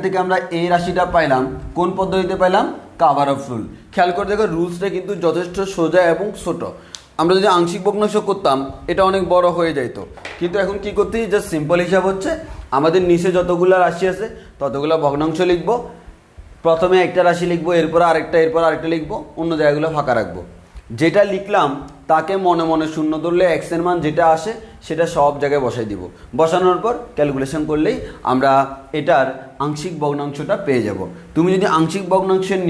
থেকে আমরা এই রাশিটা পাইলাম, কোন পদ্ধতিতে পাইলাম, কাভার অফ রুল। খেয়াল করে দেখো, রুলসটা কিন্তু যথেষ্ট সোজা এবং ছোট। আমরা যদি আংশিক ভগ্নাংশ করতাম, এটা অনেক বড় হয়ে যেত, কিন্তু এখন কি করতে, জাস্ট সিম্পল হিসাব হচ্ছে, আমাদের নিচে যতগুলো রাশি আছে ততগুলো ভগ্নাংশ লিখবো। প্রথমে একটা রাশি লিখবো, এরপর আরেকটা লিখবো, অন্য জায়গাগুলো ফাঁকা রাখবো। যেটা লিখলাম তাকে মনে মনে শূন্য ধরলে এক্স এর মান যেটা আসে সেটা সব জায়গায় বসাই দিব, বসানোর পর ক্যালকুলেশন করলেই আমরা এটার আংশিক ভগ্নাংশটা পেয়ে যাব। তুমি যদি আংশিক ভগ্নাংশের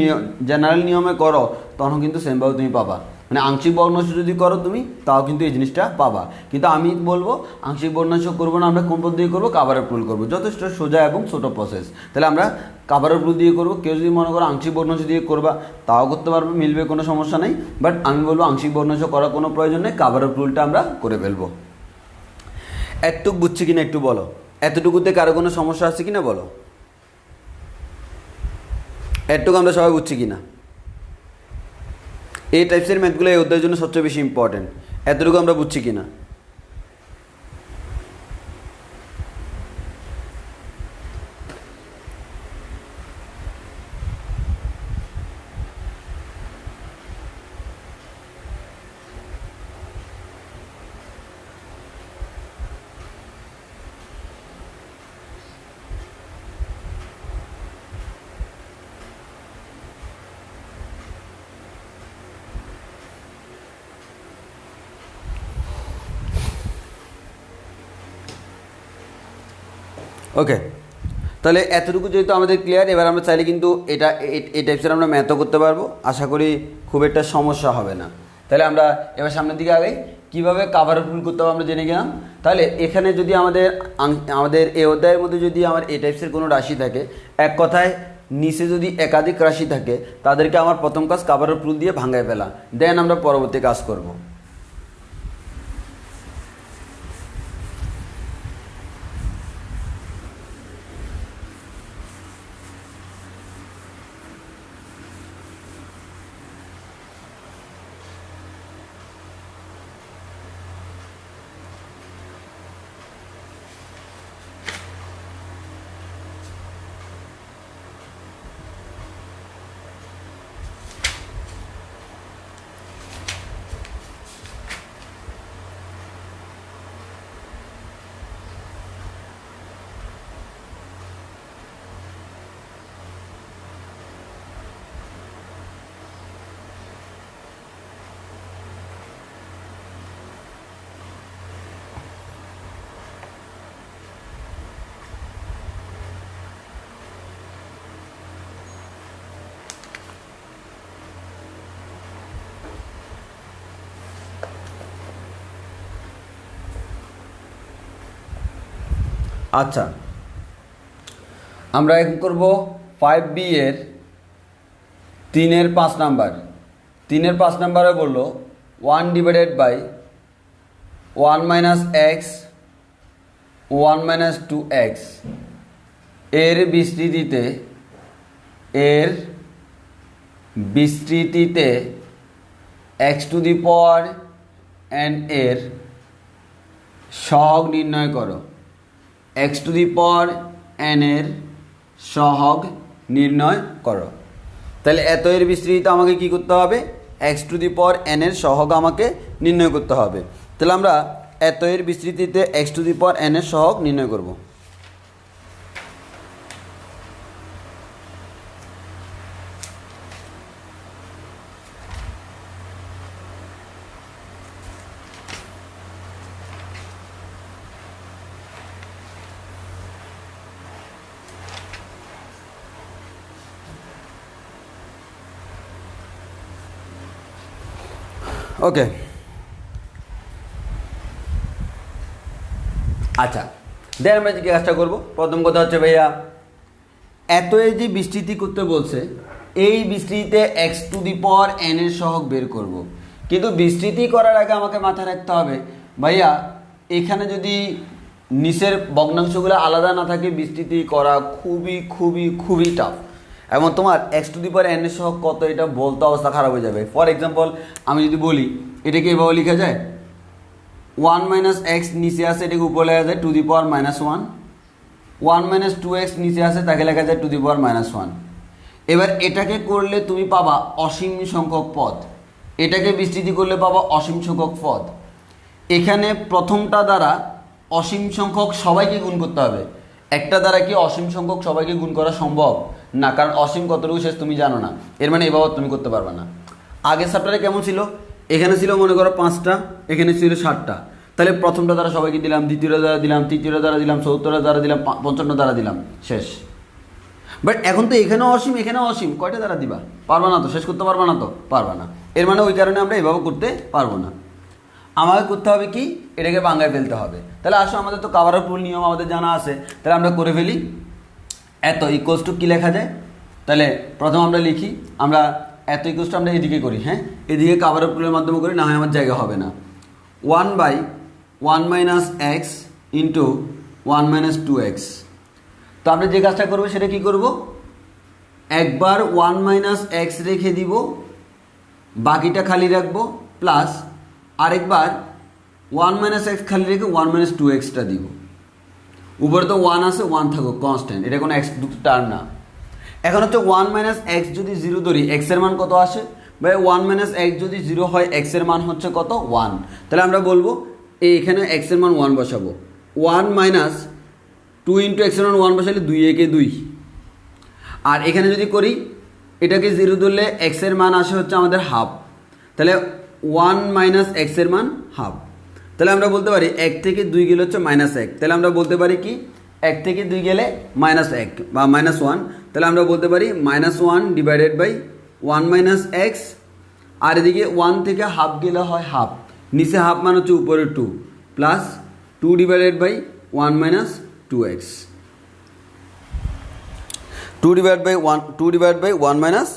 জেনারেল নিয়মে করো তখন কিন্তু সেমভাবে তুমি পাবা, মানে আংশিক ভগ্নাংশ যদি করো তুমি তাও কিন্তু এই জিনিসটা পাবা। কিন্তু আমি বলবো আংশিক ভগ্নাংশ করবো না, আমরা কোন পদ্ধতি করবো, কাভারের রুল করবো, যথেষ্ট সোজা এবং ছোট প্রসেস। তাহলে আমরা কাভারের রুল দিয়ে করবো। কেউ যদি মনে করো আংশিক ভগ্নাংশ দিয়ে করবা তাও করতে পারবে, মিলবে, কোনো সমস্যা নেই। বাট আমি বলবো আংশিক ভগ্নাংশ করার কোনো প্রয়োজন নেই, কাভারের রুলটা আমরা করে ফেলবো। এতটুকু বুঝছি কিনা একটু বলো, এতটুকুতে কারো কোনো সমস্যা আছে কিনা বলো, এতটুকু আমরা সবাই বুঝছি কিনা? এই টাইপসের ম্যাথগুলো এই অধ্যায়ের জন্য সবচেয়ে বেশি ইম্পর্টেন্ট, এতটুকু আমরা বুঝছি কিনা? ওকে, তাহলে এতটুকু যেহেতু আমাদের ক্লিয়ার, এবার আমরা চাইলে কিন্তু এই টাইপসের আমরা ম্যাথও করতে পারবো, আশা করি খুব একটা সমস্যা হবে না। তাহলে আমরা এবার সামনের দিকে আগে কীভাবে কাভার রুল করতে হবে আমরা জেনে গেলাম। তাহলে এখানে যদি আমাদের এই অধ্যায়ের মধ্যে যদি আমার এই টাইপসের কোনো রাশি থাকে, এক কথায় নিচে যদি একাধিক রাশি থাকে, তাদেরকে আমার প্রথম কাজ কাভার রুল দিয়ে ভাঙায় ফেলা, দেন আমরা পরবর্তী কাজ করব। আচ্ছা, আমরা এখন করব 5B এর 3-এর 5 নাম্বার। 3-এর 5 নাম্বারে বললো 1 divided by 1 minus x 1 minus 2x এর বিস্তৃতিতে x to the power n এর সহগ নির্ণয় করো। x to the power n এর সহগ নির্ণয় করো। তাহলে এত এর বিস্তৃতিতে আমাকে কি করতে হবে? x to the power n এর সহগ আমাকে নির্ণয় করতে হবে। তাহলে আমরা এত এর বিস্তৃতিতে x to the power n এর সহগ নির্ণয় করব। ওকে, আচ্ছা, দেন আমরা যে কাজটা করবো, প্রথম কথা হচ্ছে ভাইয়া এত এর যে বিস্তৃতি করতে বলছে, এই বিস্তৃতিতে x to the power n এর সহগ বের করব। কিন্তু বিস্তৃতি করার আগে আমাকে মাথায় রাখতে হবে ভাইয়া এখানে যদি নিচের ভগ্নাংশগুলো আলাদা না থাকে, বিস্তৃতি করা খুবই খুবই খুবই টাফ। এবং তোমার x to the power n এর সহগ কত এটা বলতে অবস্থা খারাপ হয়ে যাবে। ফর এক্সাম্পল আমি যদি বলি এটাকে এভাবে লেখা যায় 1 মাইনাস এক্স নিচে আসে, এটাকে উপরে লেখা যায় two the power -1। 1 minus 2x নিচে আসে, তাকে লেখা যায় টু দি পাওয়ার -1। এবার এটাকে করলে তুমি পাবা অসীম সংখ্যক পদ, এটাকে বিস্তৃতি করলে পাবা অসীম সংখ্যক পদ। এখানে প্রথমটা দ্বারা অসীম সংখ্যক সবাইকে গুণ করতে হবে। একটা দ্বারা কি অসীম সংখ্যক সবাইকে গুণ করা সম্ভব না, কারণ অসীম কতটুকু শেষ তুমি জানো না, এর মানে এভাবে তুমি করতে পারবে না। আগের চ্যাপ্টারে কেমন ছিল, এখানে ছিল মনে করো 5টা, এখানে ছিল 7টা, তাহলে প্রথমটা দ্বারা সবাইকে দিলাম, দ্বিতীয়টা দ্বারা দিলাম, তৃতীয়টা দ্বারা দিলাম, চতুর্থটা দ্বারা দিলাম, পঞ্চমটা দ্বারা দিলাম, শেষ। বাট এখন তো এখানেও অসীম এখানেও অসীম, কয়টা দ্বারা দিবা? পারবা না তো, শেষ করতে পারবা না তো, পারবা না। এর মানে ওই কারণে আমরা এভাবে করতে পারবো না। আমাকে করতে হবে কি, এটাকে বাংলায় ফেলতে হবে। তাহলে আসো, আমাদের তো কাভার রুল নিয়ম আমাদের জানা আছে, তাহলে আমরা করে ফেলি। এত ইকুয়ালস টু কী লেখা যায়? তাহলে প্রথম আমরা লিখি, আমরা এত ইকুয়ালস টু আমরা এদিকে করি, হ্যাঁ এদিকে কাভার রুলের মাধ্যমে করি, না হয় আমার জায়গা হবে না। 1/1 - x ইন্টু 1 - 2x। তো আমরা যে কাজটা করবো সেটা কি করব, একবার 1 - x রেখে দিব, বাকিটা খালি রাখবো, প্লাস আরেকবার 1 - x খালি রেখে 1 - 2xটা দিব। উপরে তো 1 আছে, 1 থাকুক কনস্ট্যান্ট, এটা কোনো এক্স টার্ম না। এখন হচ্ছে 1 - x যদি 0 ধরি, x এর মান কত আসে ভাই? 1 - x যদি 0 হয়, x এর মান হচ্ছে কত? 1। তাহলে আমরা বলবো এখানে x এর মান 1 বসাবো। 1 - 2 ইন্টু x এর মান 1 বসালে 2 × 2। আর এখানে যদি করি, এটাকে 0 ধরলে x এর মান আসে হচ্ছে আমাদের হাফ, তাহলে 1 - x এর মান হাফ। তাহলে আমরা বলতে পারি 1 থেকে 2 গেলে হচ্ছে -1, তাহলে আমরা বলতে পারি কি 1 থেকে 2 গেলে -1 বা -1, তাহলে আমরা বলতে পারি -1 ডিভাইডেড বাই 1 - x। আর এদিকে 1 থেকে হাফ গেলে হয় হাফ, নিচে হাফ মান হচ্ছে উপরে 2, plus 2 divided by 1 - 2x, 2 divide by 1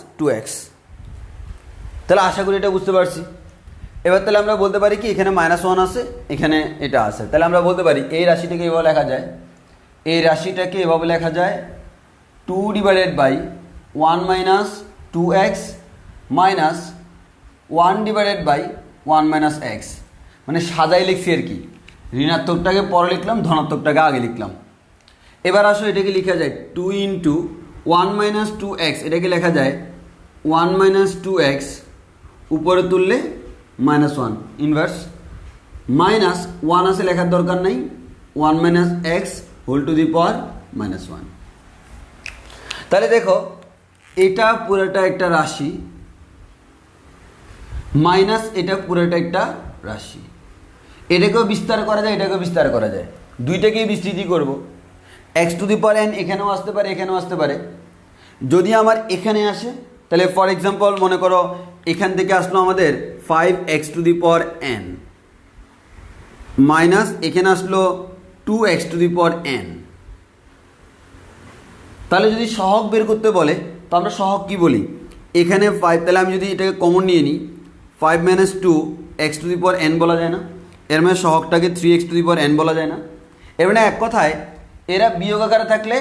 - 2x। তাহলে আশা করি এটা বুঝতে পারছি। এবার তাহলে আমরা বলতে পারি কি এখানে -1 আছে, এখানে এটা আছে, তাহলে আমরা বলতে পারি এই রাশিটাকে এভাবে লেখা যায়, এই রাশিটাকে এভাবে লেখা যায় 2 divided by 1 - 2x minus 1 divided by 1 - x। মানে সাজাই লিখছি আর কি, ঋণাত্মকটাকে পরে লিখলাম, ধনাত্মকটাকে আগে লিখলাম। এবার আসো এটাকে লেখা যায় 2 ইন্টু 1 - 2x, এটাকে লেখা যায় 1 - 2x, উপরে তুললে -1 ইনভার্স, মাইনাস 1 আছে লেখার দরকার নাই, 1 - x whole to the power -1। তাহলে দেখো এটা পুরোটা একটা রাশি, মাইনাস এটা পুরোটা একটা রাশি। এটাকেও বিস্তার করা যায়, এটাকেও বিস্তার করা যায়, দুইটাকেই বিস্তৃতি করব। x⁴n এখানেও আসতে পারে, এখানেও আসতে পারে। যদি আমার এখানে আসে, তাহলে ফর এক্সাম্পল মনে করো এখান থেকে আসলো আমাদের 5x⁴n মাইনাস এখানে আসলো 2x⁴n। তাহলে যদি সহগ বের করতে বলে, তো আমরা সহগ কি বলি? এখানে 5, তাহলে আমি যদি এটাকে কমন নিয়ে নিই, 5 - 2 x⁴n বলা যায় না? এর মানে সহগটাকে 3x⁴n বলা যায় না? এর মানে এক কথায় এরা বিয়োগ আকারে থাকলে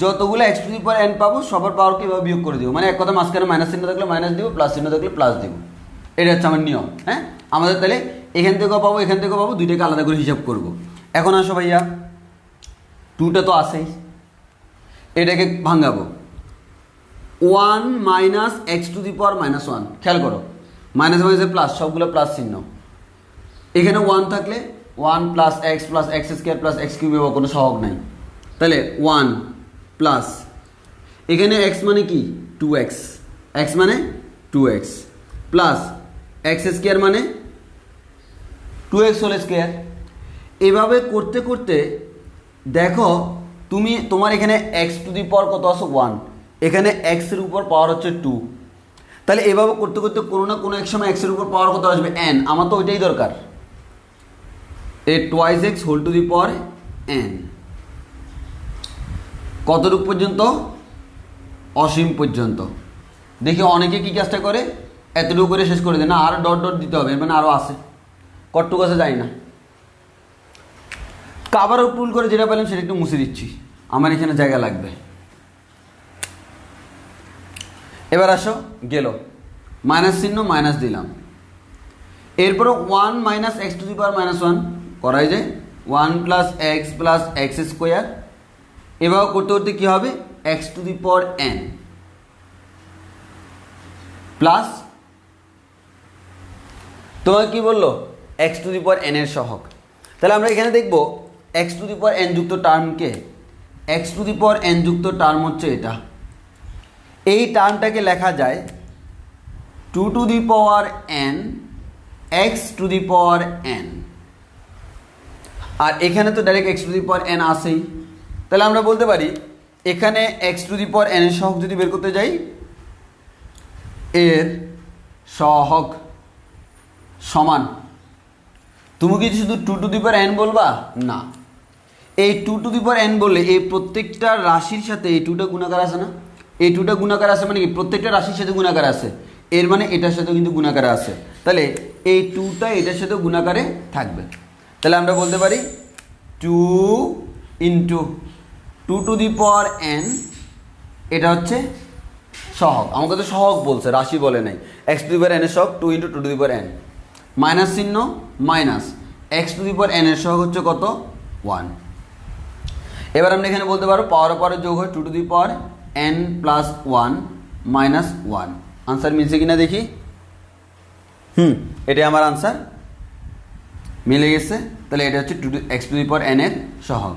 যতগুলো x⁴n পাবো সবার পাওয়ারকে এভাবে বিয়োগ করে দেবো। মানে এক কথা মাঝখানে মাইনাস চিহ্ন থাকলে মাইনাস দিব, প্লাস চিহ্ন থাকলে প্লাস দিব। এটা হচ্ছে আমার নিয়ম। হ্যাঁ, আমাদের তাহলে এখান থেকেও পাবো, এখান থেকেও পাবো, দুইটাকে আলাদা করে হিসাব করব। এখন আসো ভাইয়া, 2টা তো আসেই, এটাকে ভাঙাবো। 1 - x⁴−1, খেয়াল করো মাইনাস মাইনাসে প্লাস, সবগুলো প্লাস চিহ্ন। এখানে 1 থাকলে 1 + x + x² + x³ এবার কোনো সহগ নাই, তাহলে 1 প্লাস এখানে x মানে কি 2x, x মানে 2x প্লাস x² মানে 2x হোল স্কোয়ার। এভাবে করতে করতে দেখো তোমার এখানে x⁴ কত আছে 1, এখানে x এর উপর পাওয়ার হচ্ছে 2। তাহলে এভাবে করতে করতে কোনো না কোনো এক সময় x এর উপর পাওয়ার কত আসবে n, আমার তো ওইটাই দরকার। এ 2x whole to the power n কতটুকু পর্যন্ত? অসীম পর্যন্ত। দেখি অনেকে কি কাজটা করে, এতটুকু করে শেষ করে দেয় না, আরও ডট ডট দিতে হবে, মানে আরও আছে, কতটুকু আছে জানি না। কাভার পুল করে যেটা পেলাম সেটা একটু মুছে দিচ্ছি, আমার এখানে জায়গা লাগবে। এবার আসো, গেল মাইনাস চিহ্ন, মাইনাস দিলাম। এরপরে 1 - x⁴−1 করাই যায়, 1 + x + x²। এভাবে করতে করতে কী হবে, x⁴n প্লাস তোমাকে কী বললো, x⁴n এর সহগ। তাহলে আমরা এখানে দেখব x⁴n যুক্ত টার্মকে, x⁴n যুক্ত টার্ম হচ্ছে এটা। এই টার্মটাকে লেখা যায় 2 to the power n x to the power n, আর এখানে তো direct x to the power n আসেই, তাহলে আমরা বলতে পারি এখানে x to the power n এর সহগ যদি বের করতে যাই, এর সহগ সমান, তুমি কি শুধু two to the power n বলবা? না, এই two to the power n বললে এই প্রত্যেকটা রাশির সাথে এই টুটা গুণাকার আছে না, এই টুটা গুণাকার আছে মানে কি প্রত্যেকটা রাশির সাথে গুণাকার আছে, এর মানে এটার সাথেও কিন্তু গুণাকারে আছে, তাহলে এই টুটা এটার সাথে গুণাকারে থাকবে, তাহলে আমরা বলতে পারি two into two to the power n, এটা হচ্ছে সহগ, আমাকে তো সহগ বলছে, রাশি বলে নাই, x to the power n এর সহগ two into two to the power n, minus চিহ্ন minus, x to the power n এর সহগ হচ্ছে কত? 1। এবার আমরা এখানে বলতে পারো পাওয়ার পাওয়ারের যোগ হয় two to the power n plus 1 minus 1, answer মিলছে কিনা দেখি। এটাই আমার আনসার, মিলে গেছে, তাহলে এটা হচ্ছে x to the power n এর সহগ।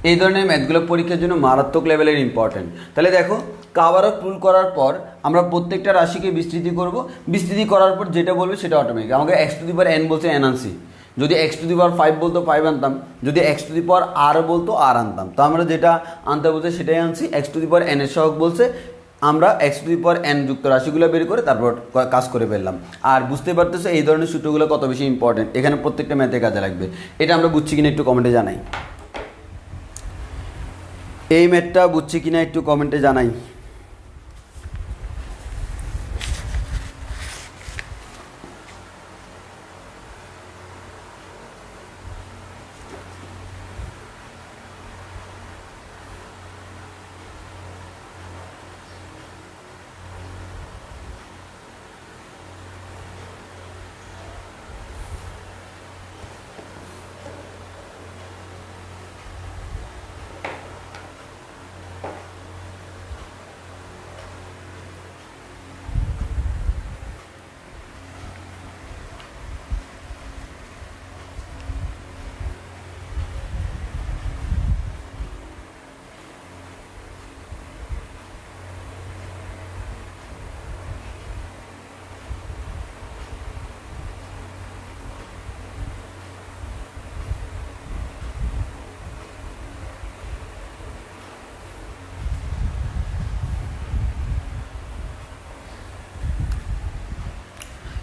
এই ধরনের ম্যাথগুলো পরীক্ষার জন্য মারাত্মক লেভেলের ইম্পর্টেন্ট। তাহলে দেখো কাভারও প্রুল করার পর আমরা প্রত্যেকটা রাশিকে বিস্তৃতি করব, বিস্তৃতি করার পর যেটা বলবে সেটা অটোমেটিক, আমাকে x to the power N বলছে এন আনছি, যদি এক্স টু দি পাওয়ার 5 বলতো 5 আনতাম, যদি এক্স টু দি পাওয়ার আর বলতো আর আনতাম, তো আমরা যেটা আনতে বলছে সেটাই আনছি, x to the power n এর সহগ বলছে, আমরা x to the power n যুক্ত রাশিগুলো বের করে তারপর কাজ করে ফেললাম। আর বুঝতে পারতেছো এই ধরনের সূত্রগুলো কত বেশি ইম্পর্টেন্ট, এখানে প্রত্যেকটা ম্যাথে কাজে লাগবে, এটা আমরা বুঝছি কিনা একটু কমেন্টে জানাই, এই ম্যাথটা বুঝছি কিনা একটু কমেন্টে জানাই।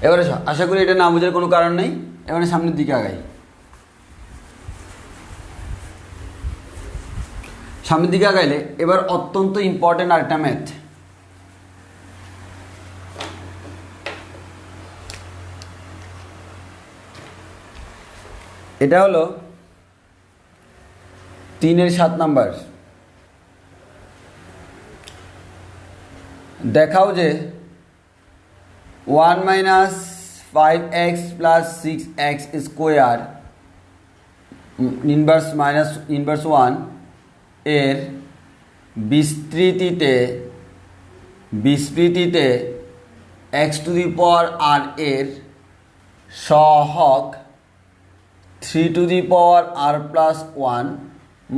এবারে আশা করি এটা না বোঝার কোনো কারণ নেই, এবারে সামনের দিকে আগাই। সামনের দিকে আগাইলে এবার অত্যন্ত ইম্পর্টেন্ট আরেকটা ম্যাথ, এটা হলো 3-এর 7 নাম্বার। দেখাও যে 1 minus 5x plus 6x square inverse minus inverse 1 এর বিস্তৃতিতে এক্স টু দি পাওয়ার আর এর সহগ 3 to the power r plus 1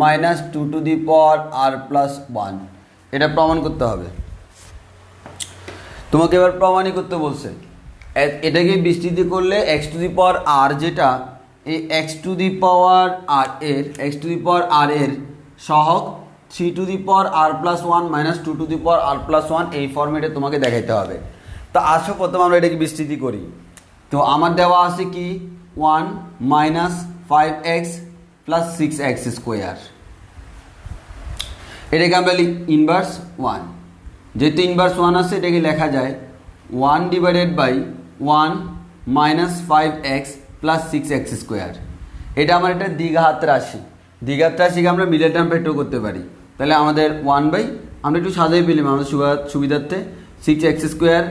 minus 2 to the power r plus 1, এটা প্রমাণ করতে হবে। তোমাকে এবার প্রমাণই করতে বলছে, এটাকে বিস্তৃতি করলে এক্স টু দি পাওয়ার আর, যেটা এই এক্স টু দি পাওয়ার আর এর সহগ 3 to the power r plus 1 minus 2 to the power r plus 1, এই ফর্মেটে তোমাকে দেখাইতে হবে। তো আসো প্রথমে আমরা এটাকে বিস্তৃতি করি। তো আমার দেওয়া আছে কি 1 minus 5x plus 6x square, এটাকে আমরা ইনভার্স 1, যেহেতু ইনভার্স 1 আছে এটাকে লেখা যায় 1 divided by 1 minus 5x plus 6x square. এটা আমার একটা দ্বিঘাত রাশি, দ্বিঘাত রাশিকে আমরা মিডল টার্ম ফ্যাক্টর করতে পারি, তাহলে আমাদের 1 বাই, আমরা একটু সাজাই পেলাম আমাদের সুবিধার্থে, 6x square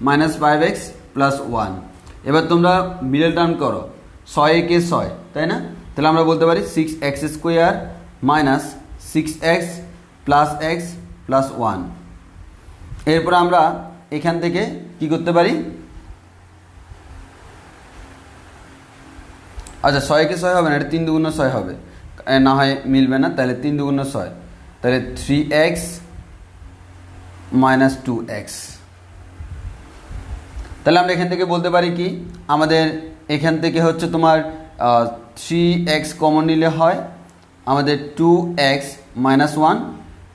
minus 5x plus 1। এবার তোমরা মিডল টার্ম করো, 6 কে 6, তাই না? তাহলে আমরা বলতে পারি 6x square minus 6x plus x plus 1। এরপর আমরা এখান থেকে কি করতে পারি, আচ্ছা 6 কে 6 হবে না, এটা 3 দুগুণ 6 হবে, না হয় মিলবে না, তাহলে 3 দুগুণ 6, তাহলে 3x মাইনাস 2x। তাহলে আমরা এখান থেকে বলতে পারি কি, আমাদের এখান থেকে হচ্ছে তোমার 3x কমন নিলে হয় আমাদের 2x মাইনাস 1,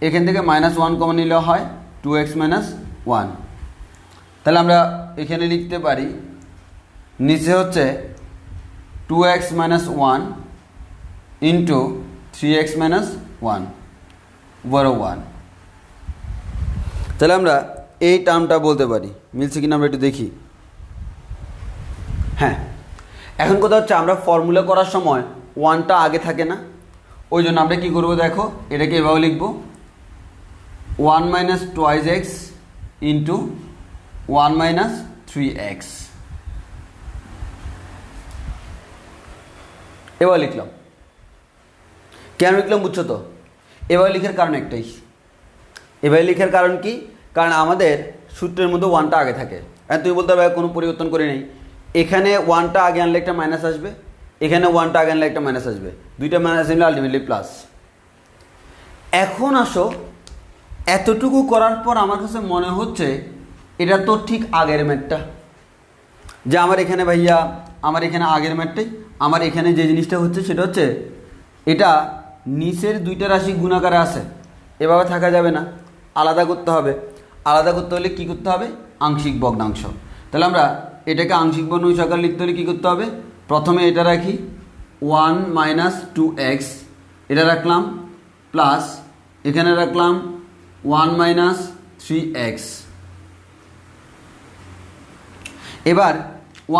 এখান থেকে -1 কমন নিলে হয় 2x মাইনাস 1। তাহলে আমরা এখানে লিখতে পারি নিচে হচ্ছে 2x minus 1 into 3x minus 1 বড় 1। তাহলে আমরা এই টার্মটা বলতে পারি, মিলছে কিনা আমরা একটু দেখি। হ্যাঁ, এখন কথা হচ্ছে আমরা ফর্মুলা করার সময় 1টা আগে থাকে না, ওই জন্য আমরা কী করবো দেখো, এটাকে এভাবে লিখব 1 minus 2x into 1 minus 3x। এবার লিখলাম, কেন লিখলাম বুঝছো তো? এবার লিখার কারণ একটাই, এবার লিখার কারণ কি, কারণ আমাদের সূত্রের মধ্যে 1টা আগে থাকে। আর তুমি বলতে পারবে কোনো পরিবর্তন করে নেই, এখানে 1টা আগে আনলে একটা মাইনাস আসবে, এখানে 1টা আগে আনলে একটা মাইনাস আসবে, দুইটা মাইনাস আনলে আলটিমেটলি প্লাস। এখন আসো, এতটুকু করার পর আমার কাছে মনে হচ্ছে এটা তো ঠিক আগের ম্যাথটা, যে আমার এখানে ভাইয়া আমার এখানে আগের ম্যাথটাই, আমার এখানে যে জিনিসটা হচ্ছে সেটা হচ্ছে এটা নিচের দুইটা রাশি গুণাকারে আছে, এভাবে থাকা যাবে না, আলাদা করতে হবে। আলাদা করতে হলে কী করতে হবে? আংশিক ভগ্নাংশ। তাহলে আমরা এটাকে আংশিক ভগ্নাংশ আকার লিখতে হলে কী করতে হবে? প্রথমে এটা রাখি 1 মাইনাস 2x, এটা রাখলাম প্লাস এখানে রাখলাম 1 মাইনাস 3x। এবার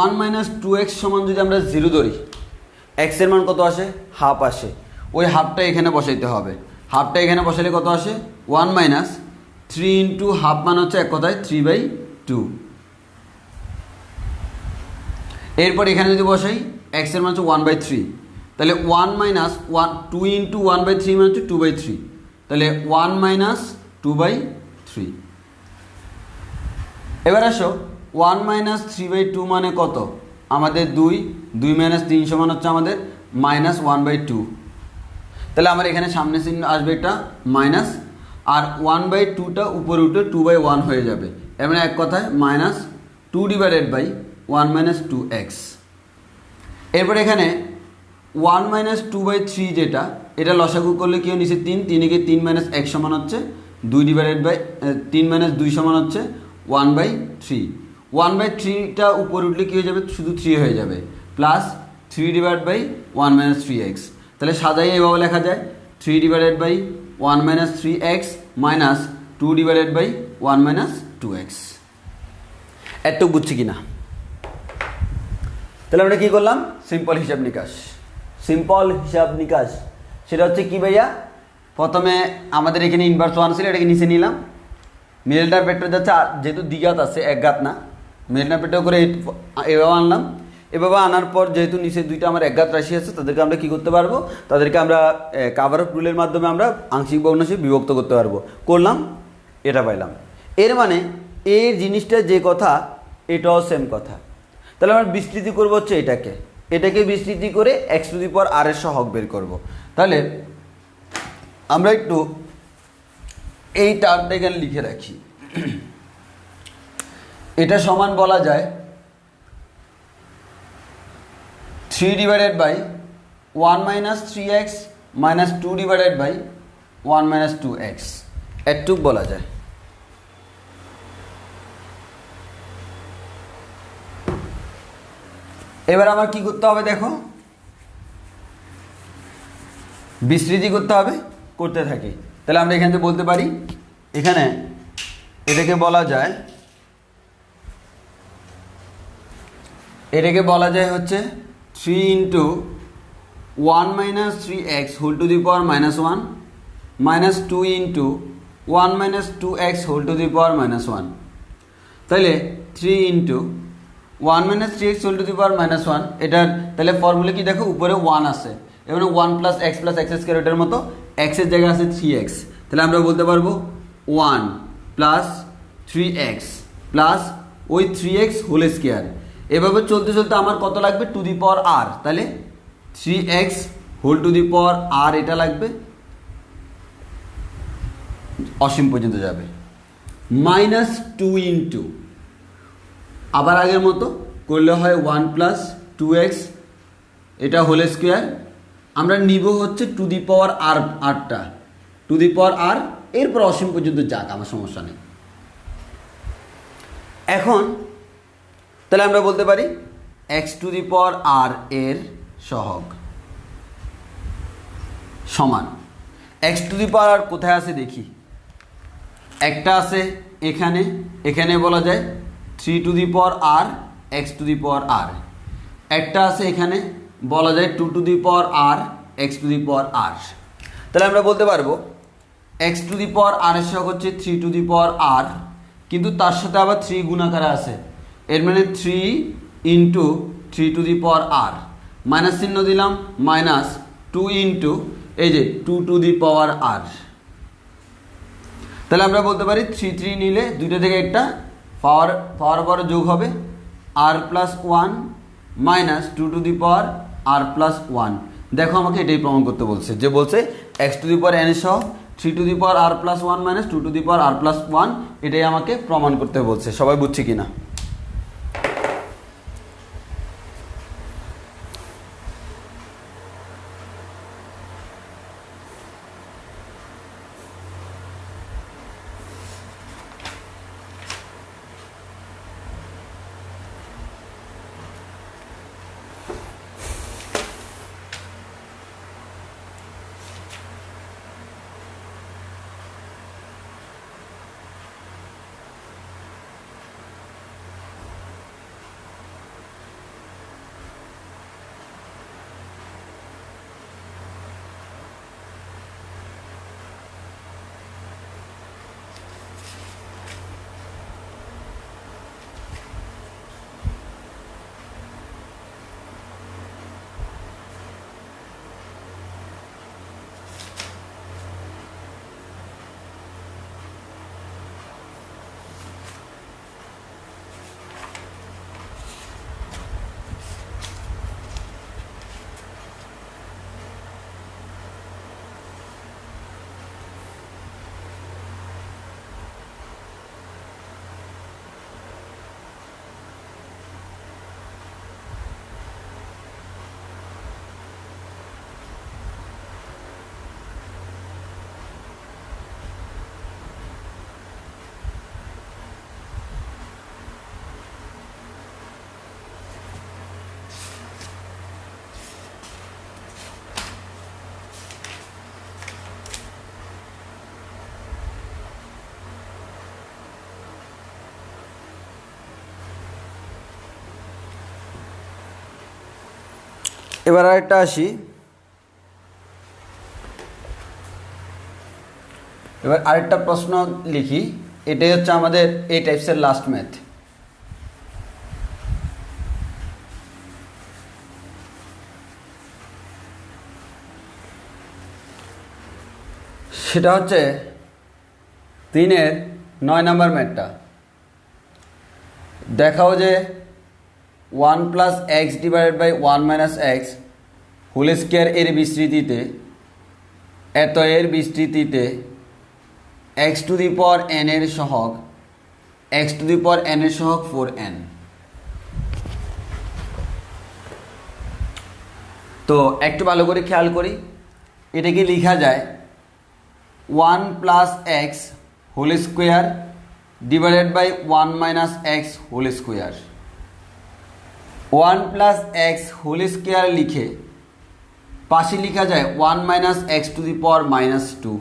1 মাইনাস 2x সমান যদি আমরা 0 ধরি, এক্সের মান কত আসে? হাফ আসে, ওই হাফটা এখানে বসাইতে হবে। হাফটা এখানে বসাইলে কত আসে? 1 মাইনাস 3 ইন্টু হাফ মান হচ্ছে এক কথায় 3/2। এরপর এখানে যদি বসাই এক্সের মান হচ্ছে 1/3, তাহলে 1 মাইনাস 2 ইন্টু 1/3 মানে হচ্ছে 2/3, তাহলে 1 মাইনাস 2/3। এবার আসো 1 মাইনাস 3/2 মানে কত? আমাদের 2 মাইনাস 3 সমান হচ্ছে আমাদের মাইনাস 1/2। তাহলে আমার এখানে সামনে চিহ্ন আসবে একটা মাইনাস, আর 1/2টা উপরে উঠে 2/1 হয়ে যাবে, এর মানে এক কথায় মাইনাস 2/1 মাইনাস 2x। এরপর এখানে 1 মাইনাস 2/3 যেটা, এটা লসাগু করলে কি হয়? নিচে 3, 3 কে 3 মাইনাস 1 সমান হচ্ছে 3 মাইনাস 2 সমান হচ্ছে 1/3। 1/3টা উপরে উঠলে কী হয়ে যাবে? শুধু 3 হয়ে যাবে, প্লাস 3/1 মাইনাস 3x। তাহলে সাজাই এভাবে লেখা যায় 3/1 minus 3x minus 2/1 minus 2x। একটু বুঝছি কি না? তাহলে আমরা কী করলাম? সিম্পল হিসাব নিকাশ। সিম্পল হিসাব নিকাশ সেটা হচ্ছে কি ভাইয়া? প্রথমে আমাদের এখানে ইনভার্স 1 ছিল, এটাকে নিচে নিলাম, মিডলটার ভেক্টর যাচ্ছে, যেহেতু দ্বিঘাত আছে একঘাত না, মিডলটার ভেক্টর করে এভাবে আনলাম। এভাবে আনার পর যেহেতু নিচে দুইটা আমার একঘাত রাশি আছে, তাদেরকে আমরা কী করতে পারবো? তাদেরকে আমরা কাভারঅফ রুলের মাধ্যমে আমরা আংশিক ভগ্নাংশে বিভক্ত করতে পারবো। করলাম, এটা পাইলাম। এর মানে এর জিনিসটা যে কথা, এটাও সেম কথা। তাহলে আমরা বিস্তৃতি করবো হচ্ছে এটাকে বিস্তৃতি করে x⁴ এর সহগ বের করব। তাহলে আমরা একটু এই টার্মটা এখানে লিখে রাখি। এটা সমান বলা যায় 3/1 minus 3x minus 2/1 minus 2x, এটুক বলা যায়। এবার আমার কি করতে হবে দেখো, বিস্তৃতি করতে হবে, করতে থাকি। তাহলে আমরা এখান থেকে বলতে পারি, এখানে এটাকে বলা হচ্ছে 3 into 1 minus 3x whole to the power -1 minus 2 into 1 minus 2x whole to the power -1। তাহলে 3 into 1 minus 3x whole to the power -1, এটার তাহলে ফর্মুলা কি দেখো, উপরে 1 আছে, এবার 1 প্লাস এক্স স্কোয়ার, এটার মতো এক্সের জায়গায় আছে 3x। তাহলে আমরা বলতে পারবো 1 প্লাস 3x প্লাস ওই 3x হোল স্কোয়ার। এভাবে চলতে চলতে আমার কত লাগবে? টু দি পাওয়ার r, তাহলে 3x whole to the power r এটা লাগবে, অসীম পর্যন্ত যাবে, -2 ইন্টু আবার আগের মতো করলে হয় 1 প্লাস 2x, এটা হোল স্কোয়ার, আমরা নিব হচ্ছে টু দি পাওয়ার আর, আরটা টু দি পাওয়ার আর, এরপর অসীম পর্যন্ত যাক, আমার সমস্যা নেই। এখন তাহলে আমরা বলতে পারি এক্স টু দি পাওয়ার আর এর সহগ সমান এক্স টু দি পাওয়ার আর কোথায় আছে দেখি, একটা আছে এখানে, এখানে বলা যায় 3 to the power r x to the power r, একটা আছে এখানে বলা যায় 2 to the power r x to the power r. তাহলে আমরা বলতে পারবো এক্স টু দি পাওয়ার আর এর সহগ হচ্ছে 3 টু দি পাওয়ার আর, কিন্তু তার সাথে আবার 3 গুণাকারে আছে, এর মানে 3 into 3 to the power r, minus চিহ্ন দিলাম, মাইনাস 2 ইন্টু এই যে 2 টু দি পাওয়ার আর। তাহলে আমরা বলতে পারি 3 3 নিলে দুইটা থেকে একটা পাওয়ার পাওয়ার যোগ হবে, r plus 1 minus 2 to the power r plus 1। দেখো আমাকে এটাই প্রমাণ করতে বলছে, যে বলছে x to the power n এর সহ 3 to the power r plus 1 minus 2 to the power r plus 1, এটাই আমাকে প্রমাণ করতে বলছে। সবাই বুঝছে কি না? এবার আরেকটা আসি, এবার আরেকটা প্রশ্ন লিখি, এটাই হচ্ছে আমাদের এই টাইপসের লাস্ট ম্যাথ। সেটা হচ্ছে 3-এর 9 নম্বর ম্যাথটা। দেখাও যে 1 plus x divided by 1 minus x whole square এর বিস্তৃতিতে এত এর বিস্তৃতিতে x to the power n এর সহগ, x to the power n এর সহগ 4n। তো একটু ভালো করে খেয়াল করি, এটাকে লেখা যায় 1 plus x whole square divided by 1 minus x whole square. 1 plus x whole square লিখে পাশে লেখা যায় 1 minus x to the power minus 2।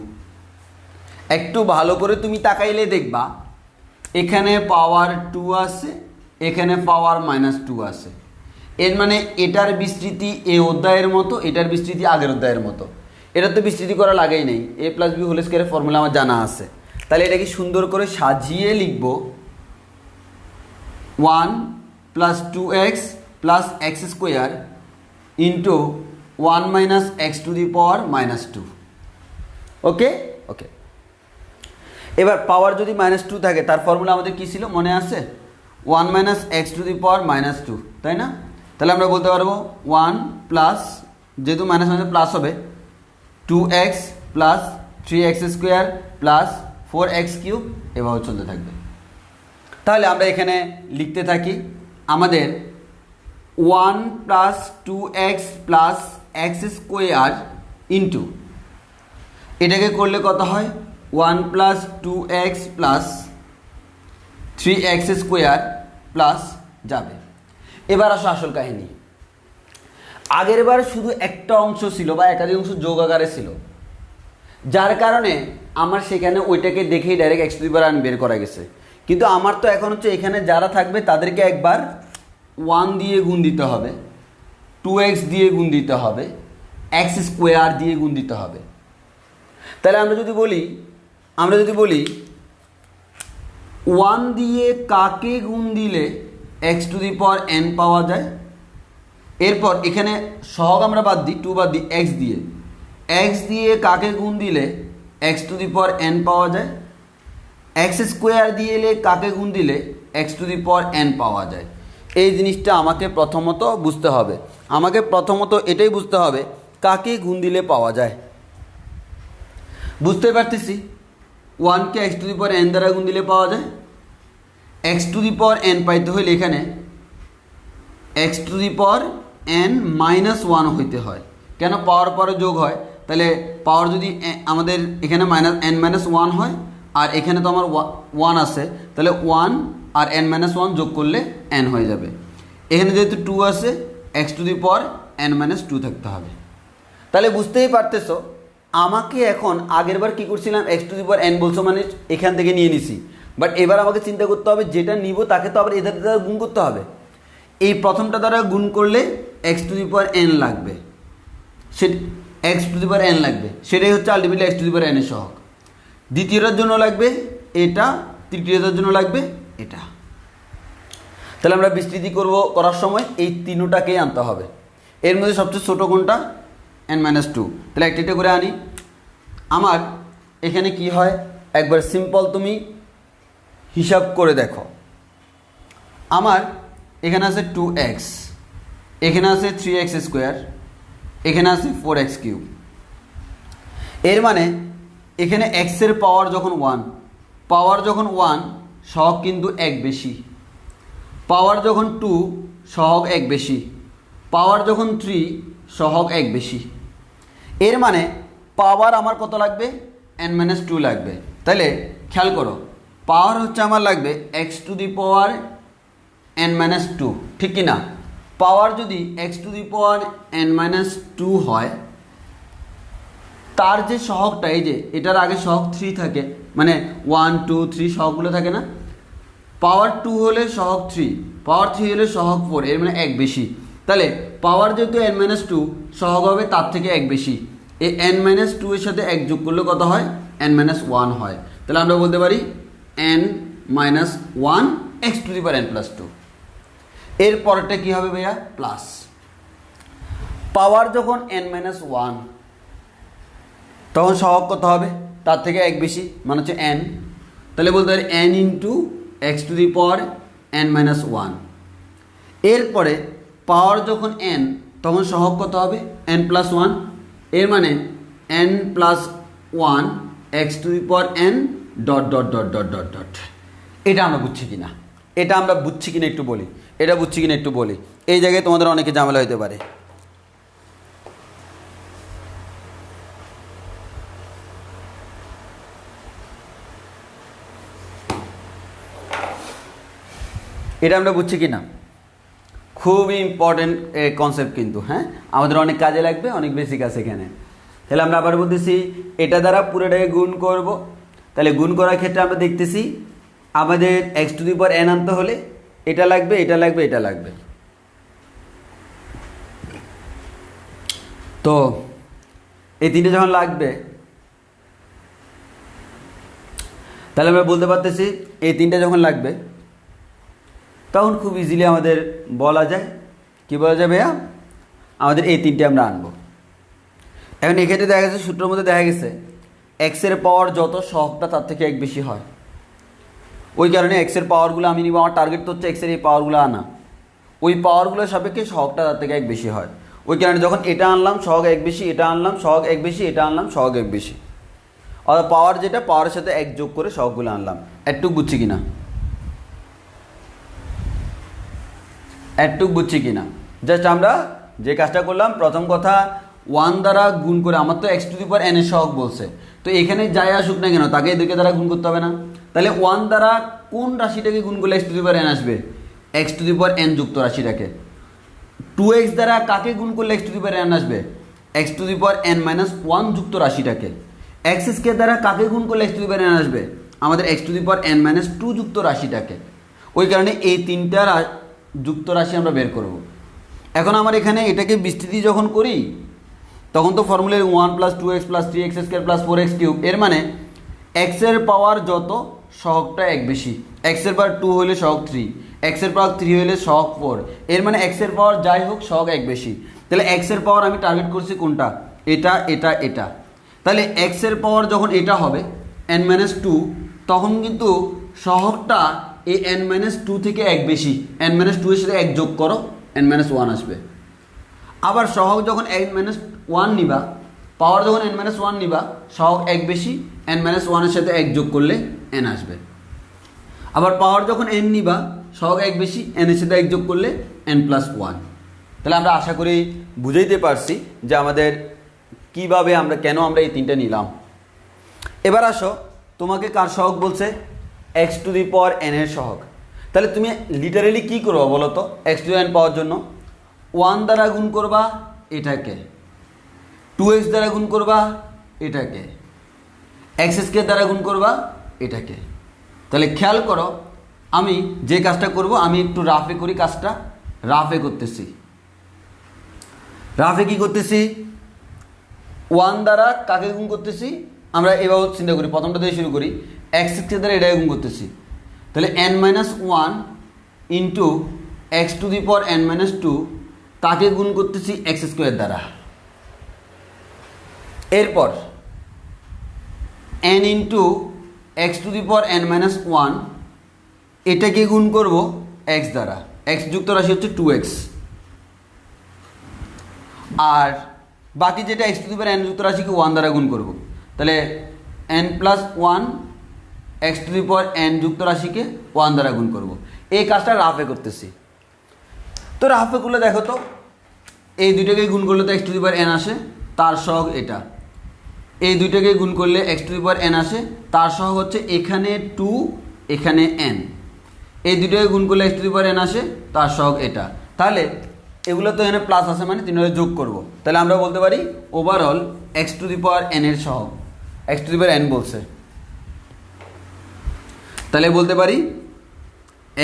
একটু ভালো করে তুমি তাকাইলে দেখবা এখানে পাওয়ার 2 আছে, এখানে পাওয়ার মাইনাস 2 আছে, এর মানে এটার বিস্তৃতি এ অধ্যায়ের মতো, এটার বিস্তৃতি আগের অধ্যায়ের মতো। এটা তো বিস্তৃতি করা লাগেই নেই, এ প্লাস বি হোল স্কোয়ারের ফর্মুলা আমার জানা আছে। তাহলে এটাকে সুন্দর করে সাজিয়ে লিখব 1 plus 2x plus x square into 1 minus x to the power minus 2। ওকে ওকে, এবার পাওয়ার যদি মাইনাস 2 থাকে তার ফর্মুলা আমাদের কী ছিল মনে আছে? 1 minus x to the power minus 2, তাই না? তাহলে আমরা বলতে পারবো 1 প্লাস, যেহেতু মাইনাস মাইনাস প্লাস হবে, 2x plus 3x square plus 4x cube, এভাবে চলতে থাকবে। তাহলে আমরা এখানে লিখতে থাকি আমাদের one plus two x plus x square into এটাকে করলে কত হয় one plus two x plus three x square plus যাবে। এবার আসো আসল কাহিনী। আগের বার শুধু একটা অংশ ছিল বা একাধিক অংশ যোগ আকারে ছিল, যার কারণে আমার সেখানে ওইটাকে দেখেই direct x to the power n বের করা গেছে। কিন্তু আমার তো এখন হচ্ছে এখানে যারা থাকবে তাদেরকে একবার 1 দিয়ে গুণ দিতে হবে, 2x দিয়ে গুণ দিতে হবে, এক্স স্কোয়ার দিয়ে গুণ দিতে হবে। তাহলে আমরা যদি বলি 1 দিয়ে কাকে গুণ দিলে x to the power n পাওয়া যায়, এরপর এখানে সহগ আমরা বাদ দিই, 2 বাদ দিই, এক্স দিয়ে কাকে গুণ দিলে x to the power n পাওয়া যায়, এক্স স্কোয়ার দিয়ে কাকে গুণ দিলে x to the power n পাওয়া যায়। এই জিনিসটা আমাকে প্রথমত বুঝতে হবে, এটাই বুঝতে হবে কাকে গুণ দিলে পাওয়া যায়। বুঝতে পারতেছি 1কে x to the power n দ্বারা গুণ দিলে পাওয়া যায়। X to the power n পাইতে হলে এখানে x to the power n minus 1 হইতে হয়। কেন? পাওয়ার পরে যোগ হয়, তাহলে পাওয়ার যদি আমাদের এখানে n-1 হয় আর এখানে তো আমার 1 আছে, তাহলে 1 আর n-1 যোগ করলে n হয়ে যাবে। এখানে যেহেতু 2 আছে, x to the power n-2 থাকতে হবে। তাহলে বুঝতেই পারতেছো আমাকে এখন আগেরবার কী করছিলাম, x to the power n বলছো মানে এখান থেকে নিয়ে নিছি, বাট এবার আমাকে চিন্তা করতে হবে যেটা নিব তাকে তো আবার এদের দ্বারা গুণ করতে হবে। এই প্রথমটা দ্বারা গুণ করলে x to the power n লাগবে, x to the power n লাগবে, সেটাই হচ্ছে ultimately x to the power n এর সহগ। দ্বিতীয়টার জন্য লাগবে এটা, তৃতীয়টার জন্য লাগবে এটা। তাহলে আমরা বিস্তৃতি করার সময় এই তিনটাকেই আনতে হবে। এর মধ্যে সবচেয়ে ছোটো কোনটা? n-2। তাহলে একটা করে আনি। আমার এখানে কি হয় একবার সিম্পল তুমি হিসাব করে দেখো। আমার এখানে আছে 2x, এখানে আছে 3x স্কোয়ার, এখানে আছে 4x কিউব। এর মানে এখানে x এর পাওয়ার যখন 1 সহগ কিন্তু 1 বেশি, পাওয়ার যখন 2 সহগ 1 বেশি, পাওয়ার যখন 3 সহগ 1 বেশি। এর মানে পাওয়ার আমার কত লাগবে? n-2 লাগবে। তাহলে খেয়াল করো পাওয়ার হচ্ছে আমার লাগবে x to the power n-2, ঠিক কি না? পাওয়ার যদি x to the power n-2 হয়, তার যে সহগটা এই যে এটার আগে সহগ 3 থাকে, মানে 1 2 3 সহগগুলো থাকে না, পাওয়ার 2 হলে সহগ 3, পাওয়ার 3 হলে সহগ 4, এর মানে 1 বেশি। তাহলে পাওয়ার যেহেতু n-2 সহগ হবে তার থেকে 1 বেশি, এই n-2 এর সাথে 1 যোগ করলে কত হয়? n-1 হয়। তাহলে আমরা বলতে পারি n-1 x to the power n+2। এর পরেরটা কী হবে ভাইয়া? প্লাস। পাওয়ার যখন n-1 তখন সহগ কত হবে? তার থেকে 1 বেশি, মানে হচ্ছে n। তাহলে বলতে পারি n into x to the power n-1। এরপরে পাওয়ার যখন n তখন সহগ কত হবে? n+1। এর মানে n+1 x to the power n dot dot dot dot dot dot. এটা আমরা বুঝছি কিনা একটু বলি, এই জায়গায় তোমাদের অনেকে ঝামেলা হতে পারে। এটা আমরা বুঝছি কিনা? খুবই ইম্পর্টেন্ট কনসেপ্ট কিন্তু, হ্যাঁ, আমাদের অনেক কাজে লাগবে, অনেক বেসিক আছে এখানে। তাহলে আমরা আবার বলতেছি এটা দ্বারা পুরোটাকে গুণ করব। তাহলে গুণ করার ক্ষেত্রে আমরা দেখতেছি আমাদের x to the power n আনতে হলে এটা লাগবে, এটা লাগবে, এটা লাগবে। তো এই তিনটে যখন লাগবে তাহলে আমরা বলতে পারতেছি এই তিনটে যখন লাগবে তখন খুব ইজিলি আমাদের বলা যায়, কি বলা যায় ভাইয়া? আমাদের এই তিনটে আমরা আনবো। এখন এক্ষেত্রে দেখা গেছে সূত্রের মধ্যে দেখা গেছে এক্সের পাওয়ার যত সহগটা তার থেকে 1 বেশি হয়, ওই কারণে এক্সের পাওয়ারগুলো আমি নিব। আমার টার্গেট তো হচ্ছে এক্সের এই পাওয়ারগুলো আনা, ওই পাওয়ারগুলোর সাপেক্ষে সহগটা তার থেকে 1 বেশি হয়। ওই কারণে যখন এটা আনলাম সহগ 1 বেশি, এটা আনলাম সহগ 1 বেশি, এটা আনলাম সহগ 1 বেশি, অর্থাৎ পাওয়ার যেটা পাওয়ারের সাথে 1 যোগ করে সহগগুলো আনলাম। একটু বুঝছি কিনা? জাস্ট আমরা যে কাজটা করলাম, প্রথম কথা 1 দ্বারা গুণ করে, আমার তো x to the power n এর সহগ বলছে, তো এখানে যাই আসুক না কেন তাকে এদেরকে দ্বারা গুণ করতে হবে না? তাহলে 1 দ্বারা কোন রাশিটাকে গুণ করলে x to the power n আসবে? X to the power n যুক্ত রাশিটাকে। 2x দ্বারা কাকে গুণ করলে x to the power n আসবে? X to the power n minus 1 যুক্ত রাশিটাকে। এক্স স্কোয়ার দ্বারা কাকে গুণ করলে x to the power n আসবে? আমাদের x to the power n minus 2 যুক্ত রাশিটাকে। ওই কারণে এই তিনটা যুক্ত রাশি আমরা বের করব। এখন আমার এখানে এটাকে বিস্তৃতি যখন করি তখন তো ফর্মুলার 1 plus 2x plus 3x square plus 4x cube, এর মানে এক্সের পাওয়ার যত সহগটা এক বেশি, এক্সের পাওয়ার 2 হলে সহগ 3, এক্সের পাওয়ার 3 হলে সহগ 4, এর মানে এক্সের পাওয়ার যাই হোক সহগ এক বেশি। তাহলে এক্সের পাওয়ার আমি টার্গেট করছি কোনটা? এটা এটা এটা। তাহলে এক্সের পাওয়ার যখন এটা হবে n মাইনাস 2, তখন কিন্তু সহগটা এই n মাইনাস 2 থেকে এক বেশি, n মাইনাস 2 এর সাথে এক যোগ করো, n মাইনাস 1 আসবে। আবার সহগ যখন n মাইনাস 1 নিবা, পাওয়ার যখন n মাইনাস 1 নিবা, সহগ এক বেশি, n মাইনাস 1 এর সাথে এক যোগ করলে n আসবে। আবার পাওয়ার যখন n নিবা, সহগ এক বেশি, n এর সাথে এক যোগ করলে n প্লাস 1। তাহলে আমরা আশা করি বুঝাইতে পারছি যে আমাদের কিভাবে কেন আমরা এই তিনটা নিলাম। এবার আসো, তোমাকে কার সহগ বলছে? X to the power n এর সহগ। তাহলে তুমি লিটারেলি কী করবো বলো তো? এক্স টু এন পাওয়ার জন্য 1 দ্বারা গুণ করবা এটাকে, 2x দ্বারা গুণ করবা এটাকে, এক্স স্কোয়ার দ্বারা গুণ করবা এটাকে। তাহলে খেয়াল করো, আমি যে কাজটা করব, আমি একটু রাফে করি কাজটা। রাফে করতেছি, রাফে কি করতেছি? 1 দ্বারা কাকে গুণ করতেছি? আমরা এভাবে চিন্তা করি, প্রথমটা দিয়ে শুরু করি, এক্স স্কোয়ার দ্বারা এটাকে গুণ করতেছি। তাহলে n minus 1 into x to the power n minus 2, কাকে গুণ করতেছি? এক্স স্কোয়ার দ্বারা। এরপর n into x to the power n minus 1, এটাকে গুণ করব এক্স দ্বারা, এক্স যুক্ত রাশি হচ্ছে 2x। আর বাকি যেটা x to the power n যুক্ত রাশিকে 1 দ্বারা গুণ করব। তাহলে n plus 1 x to the power n যুক্ত রাশিকে 1 দ্বারা গুণ করব। এই কাজটা রাফে করতেছি। তো রাফে করলে দেখো তো, এই দুইটাকে গুণ করলে তো x to the power n আসে, তার সহগ এটা। এই দুইটাকে গুণ করলে x to the power n আসে, তার সহগ হচ্ছে এখানে 2, এখানে n। এই দুইটাকে গুণ করলে x to the power n আসে, তার সহগ এটা। তাহলে এগুলো তো এখানে প্লাস আছে, মানে তিনভাবে যোগ করব। তাহলে আমরা বলতে পারি overall x to the power n এর সহগ, x to the power n বলছে, তাহলে বলতে পারি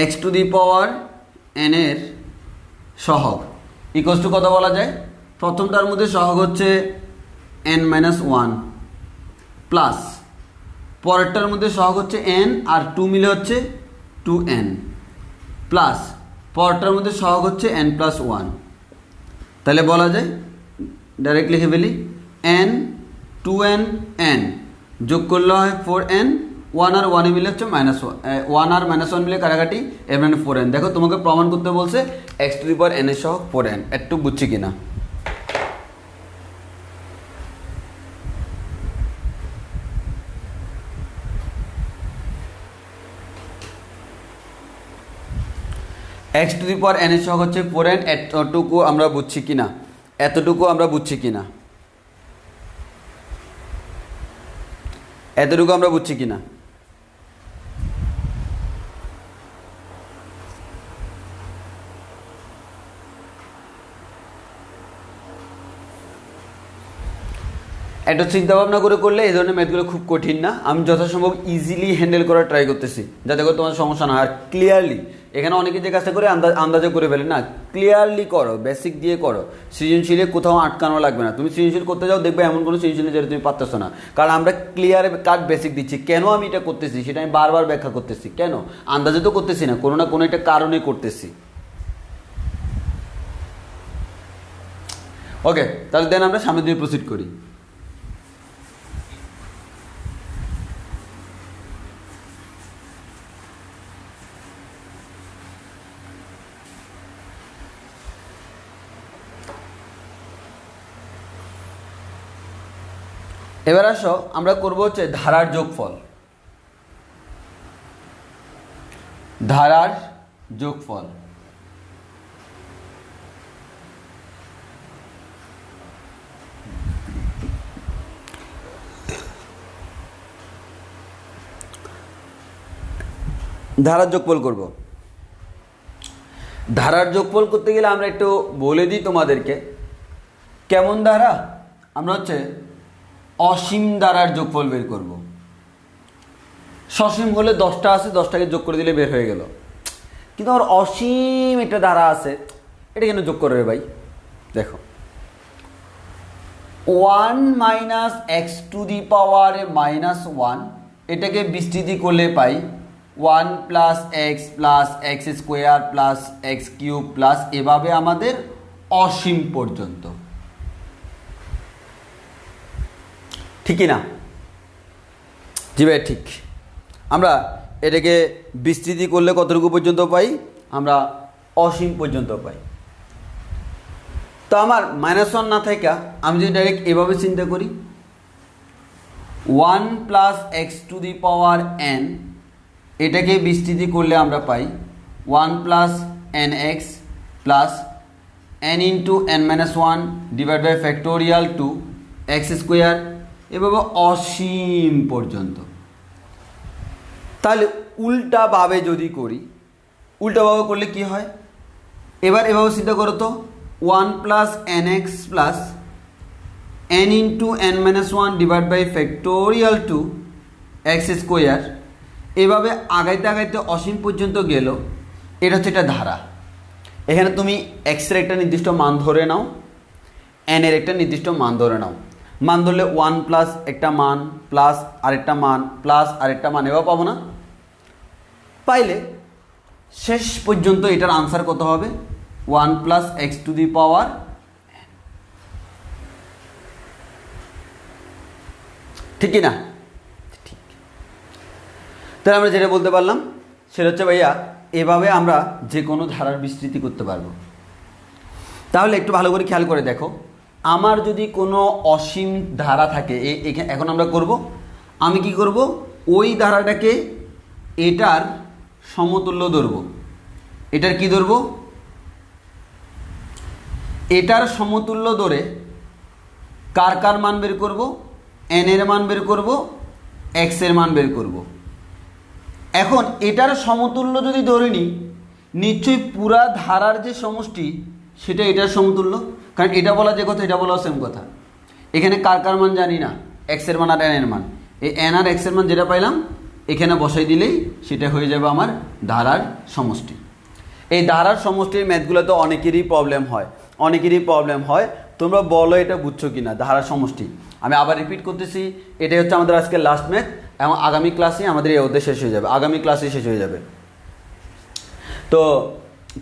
x to the power n এর সহগ ইকুয়ালস টু কত বলা যায়? প্রথমটার মধ্যে সহগ হচ্ছে n মাইনাস 1 প্লাস পরেরটার মধ্যে সহগ হচ্ছে n আর 2 মিলে হচ্ছে 2n প্লাস পরেরটার মধ্যে সহগ হচ্ছে n প্লাস 1। তাহলে বলা যায় ডাইরেক্ট লিখে ফেলি n 2n n যোগ করলে হয় 4n, 1 আর 1 মিলে হচ্ছে মাইনাস 1 আর মাইনাস 1 মিলে কাটাকাটি, এর মানে 4n। দেখো তোমাকে প্রমাণ করতে বলছে x to the power n এর সহগ 4n। একটু বুঝছি কিনা? X to the power n এর সহগ হচ্ছে 4n। এতটুকু আমরা বুঝছি কিনা? এতটুকু আমরা বুঝছি কিনা? এতটুকু আমরা বুঝছি কিনা? একটা চিন্তা ভাবনা করে করলে এই ধরনের ম্যাথগুলো খুব কঠিন না। আমি যথাসম্ভব ইজিলি হ্যান্ডেল করার ট্রাই করতেছি, যাতে করে তোমার সমস্যা না হয়। আর ক্লিয়ারলি, এখানে অনেকে যে কাজটা করে আন্দাজে করে ফেলে না, ক্লিয়ারলি করো, বেসিক দিয়ে করো। সৃজনশীলে কোথাও আটকানো লাগবে না। তুমি সৃজনশীল করতে যাও, দেখবে এমন কোনো সৃজনশীল যেটা তুমি পারতেছো না, কারণ আমরা ক্লিয়ার কাট বেসিক দিচ্ছি। কেন আমি এটা করতেছি সেটা আমি বারবার ব্যাখ্যা করতেছি। কেন? আন্দাজে তো করতেছি না, কোনো না কোনো একটা কারণে করতেছি। ওকে, তাহলে দেন আমরা সামনের দিকে প্রসিড করি। এবার আসো, আমরা করব হচ্ছে ধারার যোগফল। ধারার যোগফল ধারার যোগফল করব। ধারার যোগফল করতে গেলে আমরা একটু বলে দিই তোমাদেরকে কেমন ধারা। আমরা হচ্ছে অসীম ধারার যোগফল বের করব। সসীম হলে 10টা আছে, 10টাকে যোগ করে দিলে বের হয়ে গেল। কিন্তু আমার অসীম একটা ধারা আছে, এটা কেন যোগ করবে ভাই? দেখো 1 minus x to the power -1, এটাকে বিস্তৃতি করলে পাই 1 plus x square plus x cube plus এভাবে আমাদের অসীম পর্যন্ত। ঠিকই না? জি ভাই ঠিক। আমরা এটাকে বিস্তৃতি করলে কতটুকু পর্যন্ত পাই? আমরা অসীম পর্যন্ত পাই। তো আমার -1 না থেকে আমি যদি ডাইরেক্ট এভাবে চিন্তা করি 1 plus x to the power n, এটাকে বিস্তৃতি করলে আমরা পাই 1 plus n x plus n into n-1 divide by factorial 2 x square, এভাবে অসীম পর্যন্ত। তাহলে উল্টাভাবে যদি করি, উল্টাভাবে করলে কি হয়? এবার এভাবে চিন্তা করো তো 1 plus n x plus n into n-1 divide by factorial 2 x square, এভাবে আগাইতে আগাইতে অসীম পর্যন্ত গেল। এটা হচ্ছে একটা ধারা। এখানে তুমি এক্সের একটা নির্দিষ্ট মান ধরে নাও, এন এর একটা নির্দিষ্ট মান ধরে নাও। মান ধরলে 1 প্লাস একটা মান প্লাস আরেকটা মান প্লাস আরেকটা মান, এভাবে পাবো না? পাইলে শেষ পর্যন্ত এটার আনসার কত হবে? 1 প্লাস এক্স টু দি পাওয়ার, ঠিক না? ঠিক। তাহলে আমরা যেটা বলতে পারলাম সেটা হচ্ছে ভাইয়া এভাবে আমরা যে কোনো ধারার বিস্তৃতি করতে পারবো। তাহলে একটু ভালো করে খেয়াল করে দেখো, আমার যদি কোনো অসীম ধারা থাকে এখন আমরা করব, আমি কি করব? ওই ধারাটাকে এটার সমতুল্য ধরব। এটার কি ধরব? এটার সমতুল্য ধরে কার কার মান বের করব? এন এর মান বের করব, এক্স এর মান বের করব। এখন এটার সমতুল্য যদি ধরে নিই, নিশ্চয়ই পুরা ধারার যে সমষ্টি সেটা এটার সমতুল্য, কারণ এটা বলা যে কথা এটা বলা সেম কথা। এখানে কার কার মান জানি না, এক্স এর মান আর এন এর মান। এই এন আর এক্স এর মান যেটা পাইলাম এখানে বসাই দিলেই সেটা হয়ে যাবে আমার ধারার সমষ্টি। এই ধারার সমষ্টির ম্যাথগুলোতে অনেকেরই প্রবলেম হয়। তোমরা বলো এটা বুঝছো কি না? ধারার সমষ্টি আমি আবার রিপিট করতেছি, এটাই হচ্ছে আমাদের আজকে লাস্ট ম্যাথ এবং আগামী ক্লাসে আমাদের এই অধ্যায় শেষ হয়ে যাবে। তো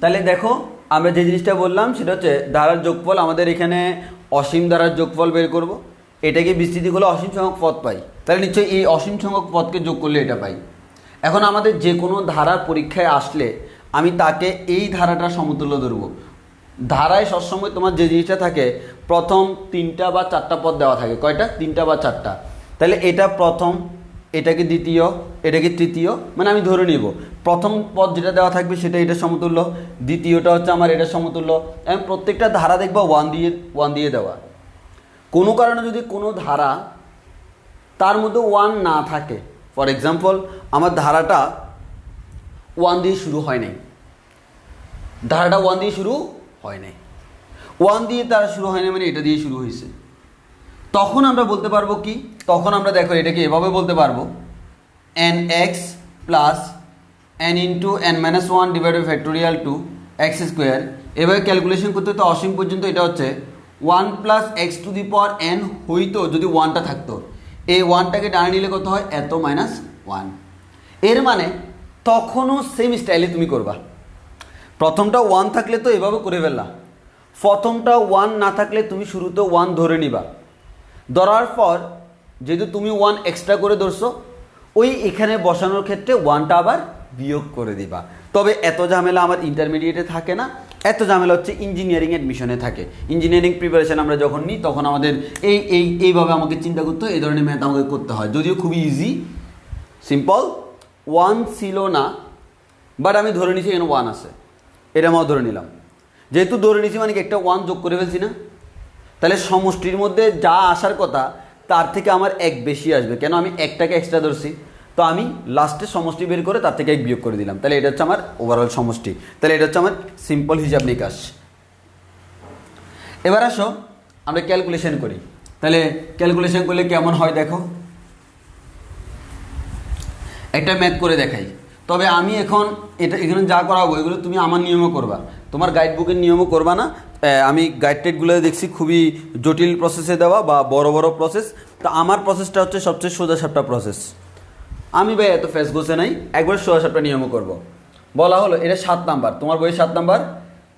তাহলে দেখো আমরা যে জিনিসটা বললাম সেটা হচ্ছে ধারার যোগফল। আমাদের এখানে অসীম ধারার যোগফল বের করব, এটাকে বিস্তৃতি করলে অসীম সংখ্যক পদ পাই। তাহলে নিশ্চয়ই এই অসীম সংখ্যক পদকে যোগ করলে এটা পাই। এখন আমাদের যে কোনো ধারার পরীক্ষায় আসলে আমি তাকে এই ধারাটার সমতুল্য ধরব। ধারায় সবসময় তোমার যে জিনিসটা থাকে প্রথম 3টা বা 4টা পদ দেওয়া থাকে। কয়টা? 3টা বা 4টা। তাহলে এটা প্রথম, এটাকে দ্বিতীয়, এটাকে তৃতীয়, মানে আমি ধরে নিব প্রথম পদ যেটা দেওয়া থাকবে সেটা এটার সমতুল্য, দ্বিতীয়টা হচ্ছে আমার এটার সমতুল্য। এবং প্রত্যেকটা ধারা দেখবা 1 দিয়ে দেওয়া। কোনো কারণে যদি কোনো ধারা তার মধ্যে 1 না থাকে, ফর এক্সাম্পল আমার ধারাটা 1 দিয়ে শুরু হয় নাই, 1 দিয়ে শুরু হয় নাই মানে এটা দিয়ে শুরু হয়েছে, তখন আমরা বলতে পারবো কি? তখন আমরা দেখো এটাকে এভাবে বলতে পারবো n x plus n into n-1 divide by factorial 2 x square. এভাবে ক্যালকুলেশন করতে তো অসীম পর্যন্ত এটা হচ্ছে 1 plus x to the power n হইতো যদি 1টা থাকতো। এই 1টাকে ডানে নিলে কত হয়? এত -1। এর মানে তখনও সেম স্টাইলে তুমি করবা। প্রথমটা 1 থাকলে তো এভাবে করে ফেললা, প্রথমটা 1 না থাকলে তুমি শুরুতে 1 ধরে নিবা। ধরার পর যেহেতু তুমি 1 এক্সট্রা করে ধরছো, ওই এখানে বসানোর ক্ষেত্রে 1টা আবার বিয়োগ করে দিবা। তবে এত ঝামেলা আমার ইন্টারমিডিয়েটে থাকে না, এত ঝামেলা হচ্ছে ইঞ্জিনিয়ারিং অ্যাডমিশনে থাকে। ইঞ্জিনিয়ারিং প্রিপারেশন আমরা যখন নিই তখন আমাদের এইভাবে আমাকে চিন্তা করতে হয়, এই ধরনের ম্যাথ আমাকে করতে হয়। যদিও খুবই ইজি সিম্পল, 1 ছিল না, বাট আমি ধরে নিচ্ছি এখানে 1 আছে, এটা আমার ধরে নিলাম। যেহেতু ধরে নিচ্ছি মানে কি একটা 1 যোগ করে ফেলছি না, তাহলে সমষ্টির মধ্যে যা আসার কথা তার থেকে আমার 1 বেশি আসবে। কেন? আমি একটাকে এক্সট্রা ধরছি। তো তো আমি লাস্টে সমষ্টি বের করে তার থেকে এক বিয়োগ করে দিলাম, তাহলে এটা হচ্ছে আমার ওভারঅল সমষ্টি। তাহলে এটা হচ্ছে আমার সিম্পল হিসাব নিকাশ। এবার আসো আমরা ক্যালকুলেশন করি। তাহলে ক্যালকুলেশন করলে কেমন হয় দেখো, একটা ম্যাথ করে দেখাই। তবে আমি এখন এখানে যা করাবো এগুলো তুমি আমার নিয়মও করবা, তোমার গাইড বুকের নিয়মও করবা না। আমি গাইড টাইডগুলো দেখছি খুবই জটিল প্রসেসে দেওয়া বা বড় বড় প্রসেস, তো আমার প্রসেসটা হচ্ছে সবচেয়ে সোজা সাপটা প্রসেস। আমি ভাই এত ফেস গোছে নাই, একবার সোজা সাপটা নিয়মও করব। বলা হলো এটা 7 নাম্বার, তোমার বইয়ে 7 নাম্বার,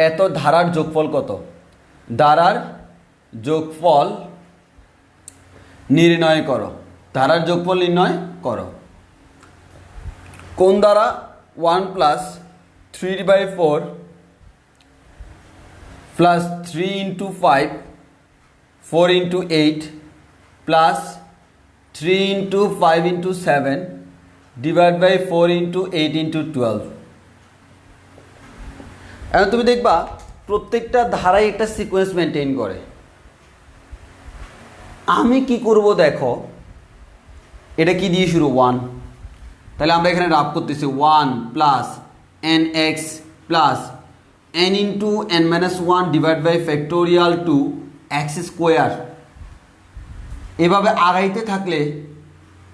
এত ধারার যোগফল কত, ধারার যোগফল নির্ণয় করো, ধারার যোগফল নির্ণয় করো। কোন দ্বারা 1 plus 3/4 plus 3 into 5 4 into 8 plus 3 into 5 into 7 divide by 4 into 8 into 12। এখন তুমি দেখবা প্রত্যেকটা ধারায় একটা সিকোয়েন্স মেনটেন করে। আমি কি করব দেখো, এটা কি দিয়ে শুরু 1, তাহলে আমরা এখানে রাফ করতেছি 1 plus n x plus n into n minus 1 divide by factorial two x square. এভাবে আগাইতে থাকলে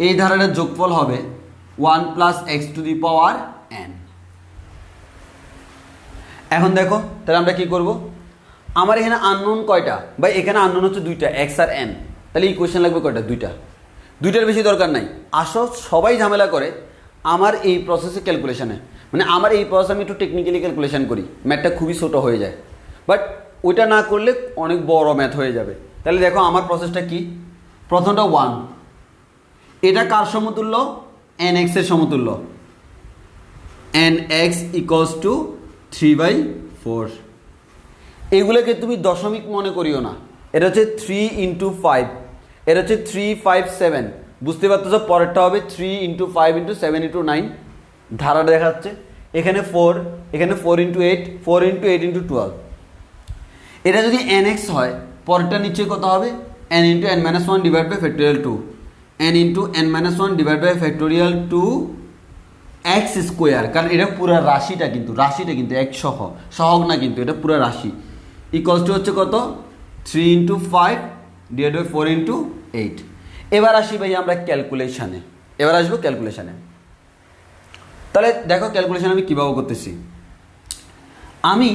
এই ধারাটার যোগফল হবে 1 plus x to the power n. এখন দেখো তাহলে আমরা কি করব, আমার এখানে আননোন কয়টা, বা এখানে আননোন হচ্ছে 2টা, এক্স আর এন। তাহলে ইকুয়েশন লাগবে কয়টা, 2টা, 2টার বেশি দরকার নাই। আসো সবাই ঝামেলা করে আমার এই প্রসেসে ক্যালকুলেশনে, মানে আমার এই প্রসেস আমি একটু টেকনিক্যালি ক্যালকুলেশন করি, ম্যাথটা খুবই ছোট হয়ে যায়, বাট ওইটা না করলে অনেক বড় ম্যাথ হয়ে যাবে। তাহলে দেখো আমার প্রসেসটা কি, প্রথমটা 1, এটা কার সমতুল্য, এন এক্সের সমতুল্য, এন এক্স ইকুয়ালস টু 3/4। এগুলোকে তুমি দশমিক মনে করিও না, এটা হচ্ছে 3 ইন্টু 5, এটা হচ্ছে 3 5 7, বুঝতে পারতেছো পরেরটা হবে 3 ইন্টু 5 ইন্টু 7 ইন্টু 9, ধারাটা দেখাচ্ছে এখানে 4, এখানে 4 ইন্টু 8, 4 ইন্টু 8 ইন্টু 12। এটা যদি এন এক্স হয় পরেরটা নিচে কত হবে, n into n minus 1 divide by factorial 2, n into n minus 1 divide by factorial 2 x square, কারণ এটা পুরো রাশিটা কিন্তু এক সহগ না, কিন্তু এটা পুরো রাশি, ইকুয়ালস টু হচ্ছে কত 3 ইন্টু 5 ডিভাইড বাই 4 ইন্টু 8। এবার আসি ভাই আমরা ক্যালকুলেশানে, এবার আসবো ক্যালকুলেশানে। তাহলে দেখো ক্যালকুলেশন আমি কীভাবে করতেছি, আমি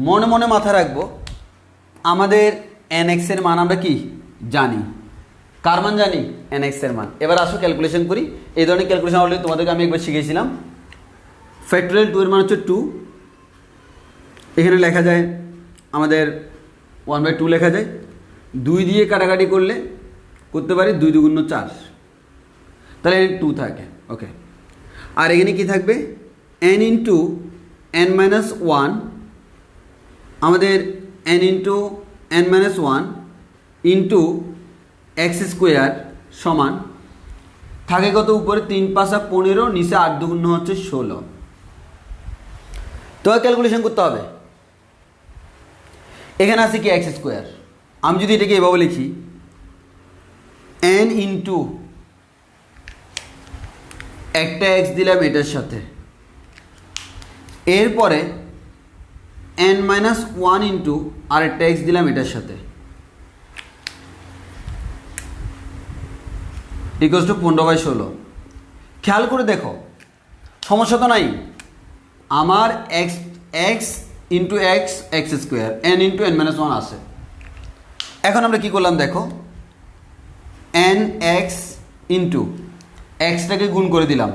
মনে মনে মাথায় রাখবো আমাদের এন এক্সের মান আমরা কি জানি, কার মান জানি, এন এক্সের মান। এবার আসো ক্যালকুলেশন করি। এই ধরনের ক্যালকুলেশন অলরেডি তোমাদেরকে আমি একবার শিখেছিলাম। ফ্যাক্টোরিয়াল 2 এর মান হচ্ছে 2, এখানে লেখা যায় আমাদের 1/2 লেখা যায়, 2 দিয়ে কাটাকাটি করতে পারি 2 2 গুণ 4, তাহলে 2 থাকে, ওকে। আর এখানে কি থাকবে, এন ইন্টু এন মাইনাস 1, আমাদের N into n minus 1 into x square সমান থাকে কত, উপরে 3 5 15, নিচে 8 2 গুণ হচ্ছে 16। তো ক্যালকুলেশন করতে হবে। এখানে আছে কি এক্স স্কোয়ার, আমি যদি এটাকে এভাবে লিখি এন ইন্টু একটা এক্স দিলাম এটার সাথে, এরপরে এন মাইনাস 1 ইন্টু আর একটা এক্স দিলাম এটার সাথে, ইকুয়ালস টু 15/16। খেয়াল করে দেখো সমস্যা তো নাই, আমার x x into x x square, N into n minus 1 আছে। এখন আমরা কি করলাম দেখো, এন এক্স ইন্টু এক্সটাকে গুণ করে দিলাম,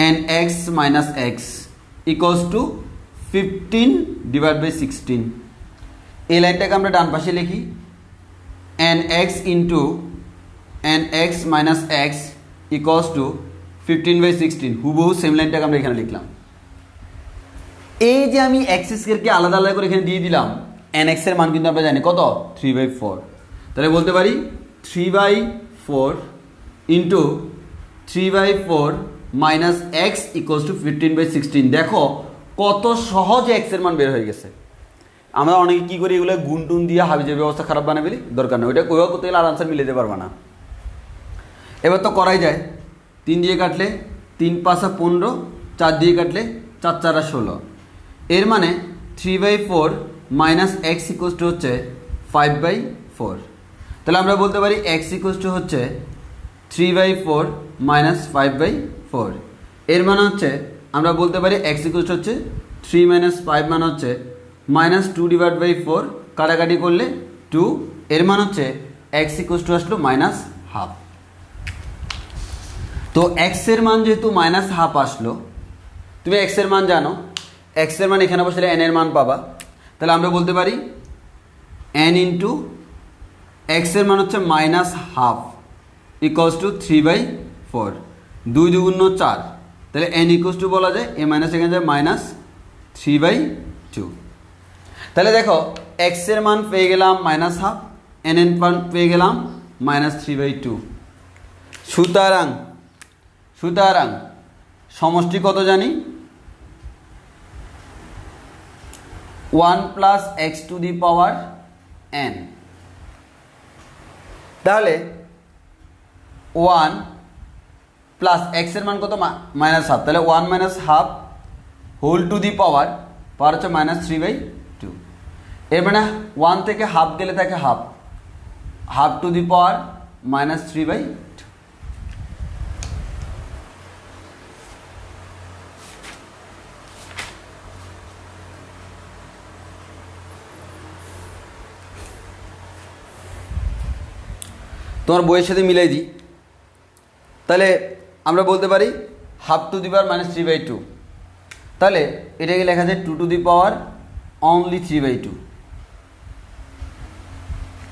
n x minus x equals to 15 divide by 16। এই লাইনটাকে আমরা ডান পাশে লিখি, n x into n x minus x equals to 15/16, হুবহু সেম লাইনটাকে আমরা এখানে লিখলাম। এই যে আমি এক্স স্কোয়ারকে আলাদা আলাদা করে এখানে দিয়ে দিলাম, এন এক্সের মান কিন্তু আমরা জানি কত 3/4, তাহলে বলতে পারি 3/4 into 3/4 minus x equals to 15/16। দেখো কত সহজে এক্সের মান বের হয়ে গেছে। আমরা অনেকে কী করি, এগুলো গুণ টুন দিয়ে হাবিজের ব্যবস্থা খারাপ বানাবে ফেলি, দরকার নেই, ওইটা কোথাও করতে গেলে আর আনসার মিলে যেতে পারবে না। এবার তো করাই যায়, 3 দিয়ে কাটলে 3 5 15, 4 দিয়ে কাটলে 4 4 16। এর মানে 3/4 মাইনাস এক্স ইকুয়ালস টু হচ্ছে 5/4। তাহলে আমরা বলতে পারি এক্স ইকুয়ালস টু হচ্ছে 3/4 মাইনাস 5/4। এর মানে হচ্ছে আমরা বলতে পারি এক্স ইকুয়ালস হচ্ছে 3 মাইনাস 5 মানে হচ্ছে -2/4, কাটাকাটি করলে 2। এর মানে হচ্ছে এক্স ইকুয়ালস টু আসলো -1/2। তো এক্স এর মান যেহেতু -1/2 আসলো, তুমি এক্স এর মান জানো, এক্স এর মান এখানে বসলে এন এর মান পাবা। তাহলে আমরা বলতে পারি এন ইন্টু এক্স এর মান হচ্ছে -1/2 ইকুয়ালস টু 3/4, 2 2 4। তাহলে এন ইকুয়ালস টু বলা যায় এ মাইনাস এখানে যায় -3/2। তাহলে দেখো এক্স এর মান পেয়ে গেলাম -1/2, এন এর মান পেয়ে গেলাম -3/2। সুতরাং সমষ্টি কত জানি? 1 plus x to the power N. তাহলে 1 প্লাস এক্স এর মান কত? -1/2। তাহলে 1 -1/2 হোল টু দি পাওয়ার হচ্ছে -3/2। এর মানে 1 থেকে হাফ গেলে থাকে হাফ টু দি পাওয়ার -3/2। তোমার বইয়ের সাথে মিলাই দিই। তাহলে আমরা বলতে পারি হাফ টু দি পাওয়ার -3/2। তাহলে এটাকে লেখা যায় 2 টু দি পাওয়ার অনলি 3/2,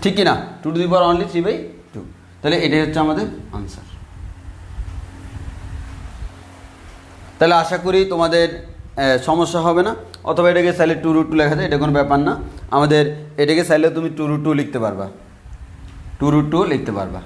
ঠিক কি না? 2 টু দি পাওয়ার অনলি 3/2। তাহলে এটাই হচ্ছে আমাদের আনসার। তাহলে আশা করি তোমাদের সমস্যা হবে না। অথবা এটাকে চাইলে 2√2 লেখা যায়, এটা কোনো ব্যাপার না। আমাদের এটাকে চাইলে তুমি 2√2 লিখতে পারবা, 2√2 লিখতে পারবা।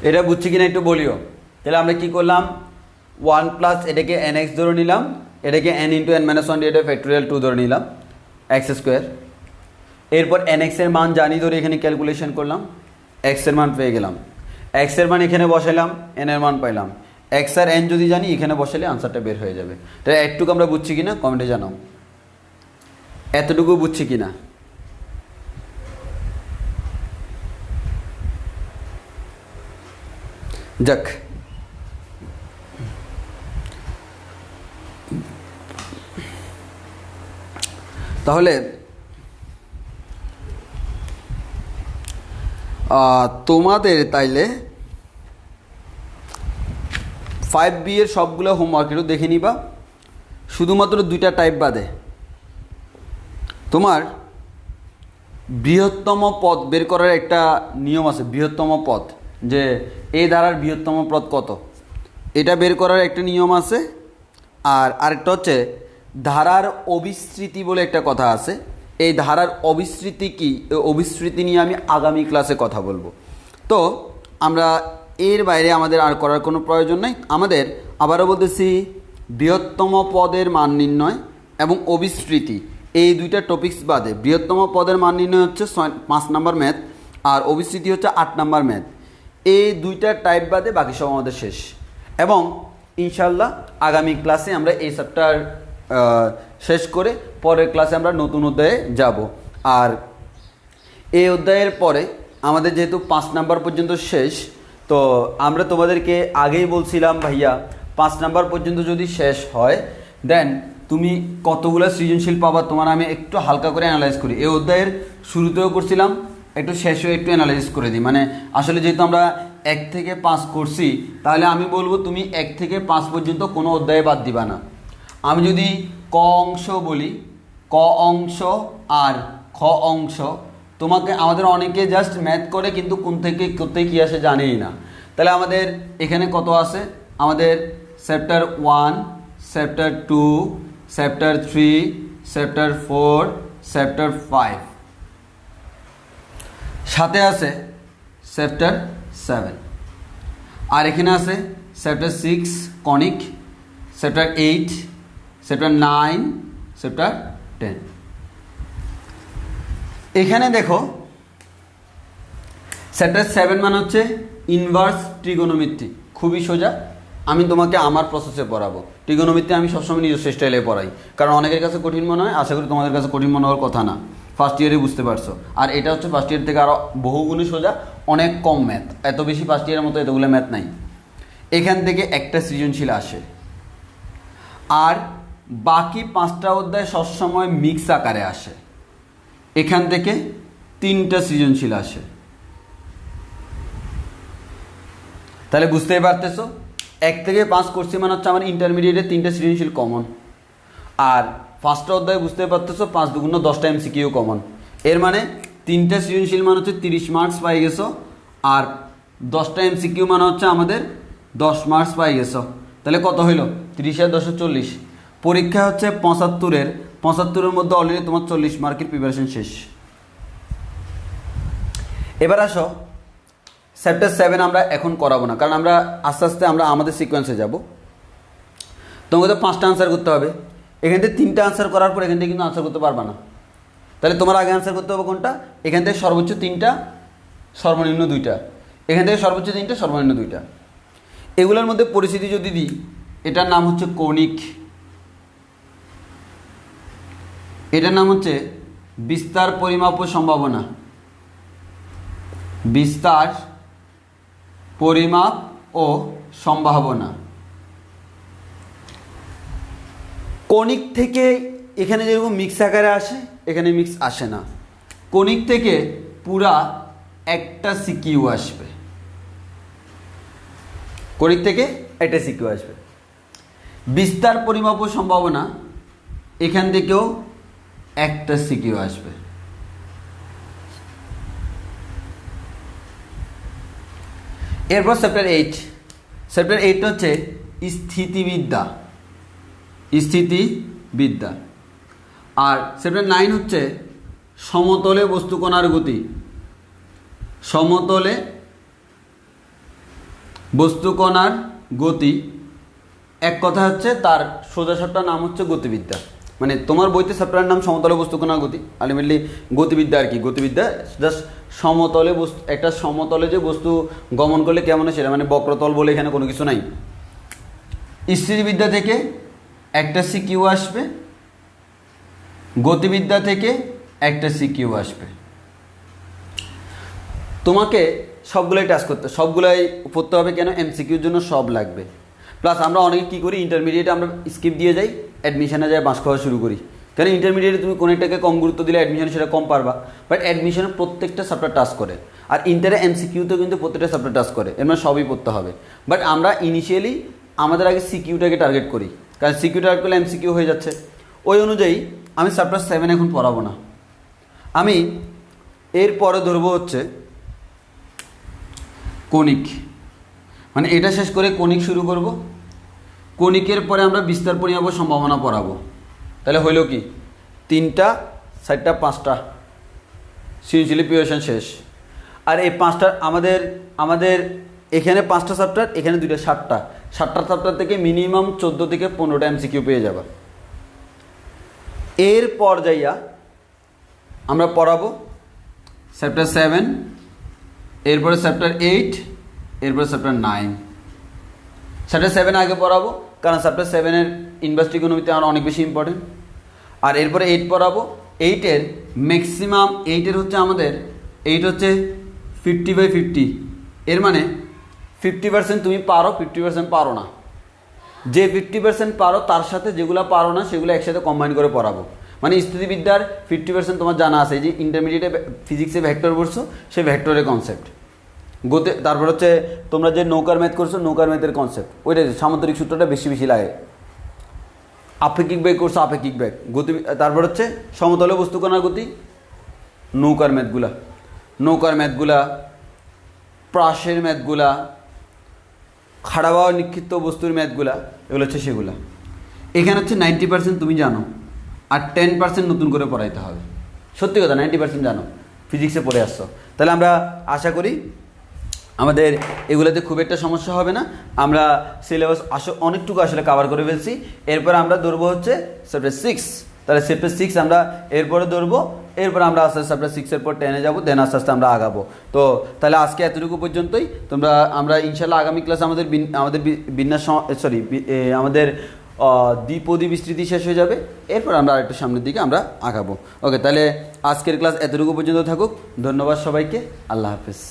এটা বুঝছি কিনা একটু বলিও। তাহলে আমরা কি করলাম? 1 প্লাস এটাকে এন এক্স ধরে নিলাম, এটাকে এন ইন্টু এন মাইনাস 1 এটা ফ্যাক্টোরিয়াল 2 ধরে নিলাম, এক্স স্কোয়ার। এরপর এন এক্স এর মান জানি ধরে এখানে ক্যালকুলেশন করলাম, এক্স এর মান পেয়ে গেলাম। এক্স এর মান এখানে বসাইলাম, এন এর মান পাইলাম। এক্স আর এন যদি জানি এখানে বসালে আনসারটা বের হয়ে যাবে। তাহলে একটুকু আমরা বুঝছি কিনা কমেন্টে জানাও, এতটুকু বুঝছি কিনা। যাক, তাহলে তোমাদের তাইলে 5B এর সবগুলো হোমওয়ার্ক একটু দেখে নিবা, শুধুমাত্র 2টা টাইপ বাদে। তোমার বৃহত্তম পদ বের করার একটা নিয়ম আছে, বৃহত্তম পদ, যে এই ধারার বৃহত্তম পদ কত, এটা বের করার একটা নিয়ম আছে। আর আরেকটা হচ্ছে ধারার অবিস্তৃতি বলে একটা কথা আছে। এই ধারার অবিস্তৃতি কি, অবিস্তৃতি নিয়ে আমি আগামী ক্লাসে কথা বলবো। তো আমরা এর বাইরে আমাদের আর করার কোনো প্রয়োজন নেই। আমাদের আবারও বলতেছি, বৃহত্তম পদের মান নির্ণয় এবং অবিস্তৃতি এই 2টা টপিকস বাদে, বৃহত্তম পদের মান নির্ণয় হচ্ছে 5 নাম্বার ম্যাথ আর অবিস্তৃতি হচ্ছে 8 নাম্বার ম্যাথ। এই 2টা টাইপ বাদে বাকি সব আমাদের শেষ। এবং ইনশাল্লাহ আগামী ক্লাসে আমরা এই চ্যাপ্টার শেষ করে পরের ক্লাসে আমরা নতুন অধ্যায়ে যাব। আর এই অধ্যায়ের পরে আমাদের যেহেতু 5 নাম্বার পর্যন্ত শেষ, তো আমরা তোমাদেরকে আগেই বলছিলাম ভাইয়া 5 নাম্বার পর্যন্ত যদি শেষ হয় দেন তুমি কতগুলো সৃজনশীল পাবা। তোমার আমি একটু হালকা করে অ্যানালাইজ করি, এই অধ্যায়ের শুরুতেও করছিলাম, একটু শেষেও একটু অ্যানালাইজ করে দিই। মানে আসলে যেহেতু আমরা 1 থেকে 5 করছি, তাহলে আমি বলবো তুমি 1 থেকে 5 পর্যন্ত কোনো অধ্যায়ে বাদ দিবা না। আমি যদি ক অংশ বলি, ক অংশ আর খ অংশ, তোমাকে আমাদের অনেকে জাস্ট ম্যাথ করে কিন্তু কোন থেকে কোথায় কী আসে জানেই না। তাহলে আমাদের এখানে কত আছে? আমাদের chapter 1, chapter 2, chapter 3, chapter 4, chapter 5। সাথে আছে চ্যাপ্টার 7, আর এখানে আছে chapter 6 conic, chapter 8, chapter 9, chapter 10। এখানে দেখো চ্যাপ্টার 7 মানে হচ্ছে ইনভার্স ট্রিগোনোমেট্রি, খুবই সোজা। আমি তোমাকে আমার প্রসেসে পড়াবো। ট্রিগোনোমেট্রি আমি সবসময় নিজস্ব স্টাইলে পড়াই, কারণ অনেকের কাছে কঠিন মনে হয়, আশা করি তোমাদের কাছে কঠিন মনে হওয়ার কথা না, ফার্স্ট ইয়ারে বুঝতে পারছো। আর এটা হচ্ছে ফার্স্ট ইয়ার থেকে আরও বহুগুণই সোজা, অনেক কম ম্যাথ, এত বেশি ফার্স্ট ইয়ারের মতো এতগুলো ম্যাথ নাই। এখান থেকে একটা সৃজনশীল আসে, আর বাকি 5টা অধ্যায় সবসময় মিক্স আকারে আসে। এখান থেকে 3টা সৃজনশীল আসে। তাহলে বুঝতেই পারতেছো 1 থেকে 5 করছি মানে হচ্ছে আমার ইন্টারমিডিয়েটে 3টা সৃজনশীল কমন, আর ফার্স্ট অধ্যায়ে বুঝতে পারতেছো 5 দুগুণ 10টা এমসিকিউ কমন। এর মানে 3টা সৃজনশীল মানে হচ্ছে 30 মার্কস পাই গেছো, আর 10টা এমসিকিউ মানে হচ্ছে আমাদের 10 মার্কস পাই গেছো। তাহলে কত হইলো? 30 আর 10 40। পরীক্ষা হচ্ছে 75-এর মধ্যে অলরেডি তোমার 40 মার্কের প্রিপারেশন শেষ। এবার আসো চ্যাপ্টার 7 আমরা এখন করাবো না, কারণ আমরা আস্তে আস্তে আমরা আমাদের সিকোয়েন্সে যাব। তোমাকে তো 5টা আনসার করতে হবে, এখান থেকে 3টা আনসার করার পর এখান থেকে কিন্তু আনসার করতে পারবা না। তাহলে তোমার আগে আনসার করতে হবে কোনটা? এখান থেকে সর্বোচ্চ 3টা, সর্বনিম্ন 2টা। এখান থেকে সর্বোচ্চ 3টা, সর্বনিম্ন 2টা। এগুলোর মধ্যে পরিস্থিতি যদি দিই, এটার নাম হচ্ছে কৌণিক, এটার নাম হচ্ছে বিস্তার, পরিমাপ ও সম্ভাবনা। বিস্তার, পরিমাপ ও সম্ভাবনা। কণিক থেকে এখানে যেরকম মিক্স আকারে আসে, এখানে মিক্স আসে না। কণিক থেকে পুরা একটা সিকিউ আসবে, কণিক থেকে একটা সিকিউ আসবে। বিস্তার, পরিমাপ ও সম্ভাবনা, এখান থেকেও একটা সিকিউ আসবে। এরপর চ্যাপ্টার 8, চ্যাপ্টার 8 হচ্ছে স্থিতিবিদ্যা, স্থিতিবিদ্যা। আর চ্যাপ্টার 9 হচ্ছে সমতলে বস্তুকণার গতি, সমতলে বস্তুকণার গতি। এক কথা হচ্ছে তার সোজাসাপটা নাম হচ্ছে গতিবিদ্যা। মানে তোমার বইতে চ্যাপ্টারের নাম সমতলে বস্তুকণার গতি, আলটিমেটলি গতিবিদ্যা আর কি। গতিবিদ্যা জাস্ট সমতলে বস্তু, একটা সমতলে যে বস্তু গমন করলে কেমন হয় সেটা, মানে বক্রতল বলে এখানে কোনো কিছু নাই। স্থিতিবিদ্যা থেকে একটা সিকিউ আসবে, গতিবিদ্যা থেকে একটা সিকিউ আসবে। তোমাকে সবগুলোই টাচ করতে, সবগুলাই পড়তে হবে। কেন? এমসিকিউর জন্য সব লাগবে। প্লাস আমরা অনেকে কী করি, ইন্টারমিডিয়েটে আমরা স্কিপ দিয়ে যাই, অ্যাডমিশনে যাই বাঁশ খাওয়া শুরু করি। কেন? ইন্টারমিডিয়েটে তুমি কোনো একটাকে কম গুরুত্ব দিলে অ্যাডমিশনে সেটা কম পারবা, বাট অ্যাডমিশনে প্রত্যেকটা চ্যাপ্টার টাচ করে। আর ইন্টারে এমসিকিউতেও কিন্তু প্রত্যেকটা চ্যাপ্টার টাচ করে, এর মানে সবই পড়তে হবে। বাট আমরা ইনিশিয়ালি আমাদের আগে সিকিউটাকে টার্গেট করি, কারণ সিকিউ টার্গেট করলে এমসিকিউ হয়ে যাচ্ছে। ওই অনুযায়ী আমি চ্যাপ্টার 7 এখন পড়াবো না, আমি এরপরে ধরবো হচ্ছে কণিক। মানে এটা শেষ করে কণিক শুরু করব। কণিকের পরে আমরা বিস্তার, পরিমাপ ও সম্ভাবনা পড়াবো। তাহলে হইল কি 3টা 4টা 5টা সৃজনশীল প্রিপারেশন শেষ। আর এই 5টা আমাদের এখানে 5টা চ্যাপ্টার, এখানে 2টা, 7টা চ্যাপ্টার থেকে মিনিমাম 14 থেকে 15টা এমসিকিউ পেয়ে যাবা। এরপর যাইয়া আমরা পড়াবো চ্যাপ্টার 7, এরপরে চ্যাপ্টার 8, এরপরে চ্যাপ্টার 9। চ্যাপ্টার 7 আগে পড়াবো, কারণ চ্যাপ্টার 7-এর ইনভার্স ট্রিগোনোমেট্রি আমার অনেক বেশি ইম্পর্টেন্ট। আর এরপরে 8 পড়াবো। 8-এর ম্যাক্সিমাম, 8-এর হচ্ছে আমাদের 8 হচ্ছে 50/50। এর মানে 50% তুমি পারো, 50% পারো না। যে 50% পারো তার সাথে যেগুলো পারো না সেগুলো একসাথে কম্বাইন করে পড়াবো। মানে স্থিতিবিদ্যার 50% তোমার জানা আছে, যে ইন্টারমিডিয়েটে ফিজিক্সে ভেক্টর পড়ছো, সেই ভেক্টরের কনসেপ্ট। তারপর হচ্ছে তোমরা যে নৌকার ম্যাথ করছো, নৌকার ম্যাথের কনসেপ্ট, ওইটা সামুদ্রিক সূত্রটা বেশি বেশি লাগে। আপেক্ষিক বেগ করছো, আপেক্ষিক বেগ, গতি। তারপর হচ্ছে সমতলে বস্তুকণার গতি, নৌকার ম্যাথগুলা, প্রাসের ম্যাথগুলা, খাড়া বা নিক্ষিপ্ত বস্তুর ম্যাথগুলা, এগুলো হচ্ছে সেগুলা। এখানে হচ্ছে 90% তুমি জানো, আর 10% নতুন করে পড়াইতে হবে। সত্যি কথা, 90% জানো, ফিজিক্সে পড়ে আসছো। তাহলে আমরা আশা করি আমাদের এগুলোতে খুব একটা সমস্যা হবে না, আমরা সিলেবাস অনেকটুকু আসলে কভার করে ফেলছি। এরপর আমরা ধরবো হচ্ছে চ্যাপ্টার 6, তাহলে চ্যাপ্টার 6 আমরা এরপরে ধরবো, এরপর আমরা আস্তে আস্তে চ্যাপ্টার 6-এর পর 10-এ যাবো, দেন আস্তে আস্তে আমরা আগাবো। তো তাহলে আজকে এতটুকু পর্যন্তই। আমরা ইনশাল্লাহ আগামী ক্লাসে আমাদের বিন্যাস আমাদের দ্বিপদী বিস্তৃতি শেষ হয়ে যাবে, এরপর আমরা আরেকটু সামনের দিকে আমরা আগাবো। ওকে, তাহলে আজকের ক্লাস এতটুকু পর্যন্ত থাকুক। ধন্যবাদ সবাইকে, আল্লাহ হাফেজ।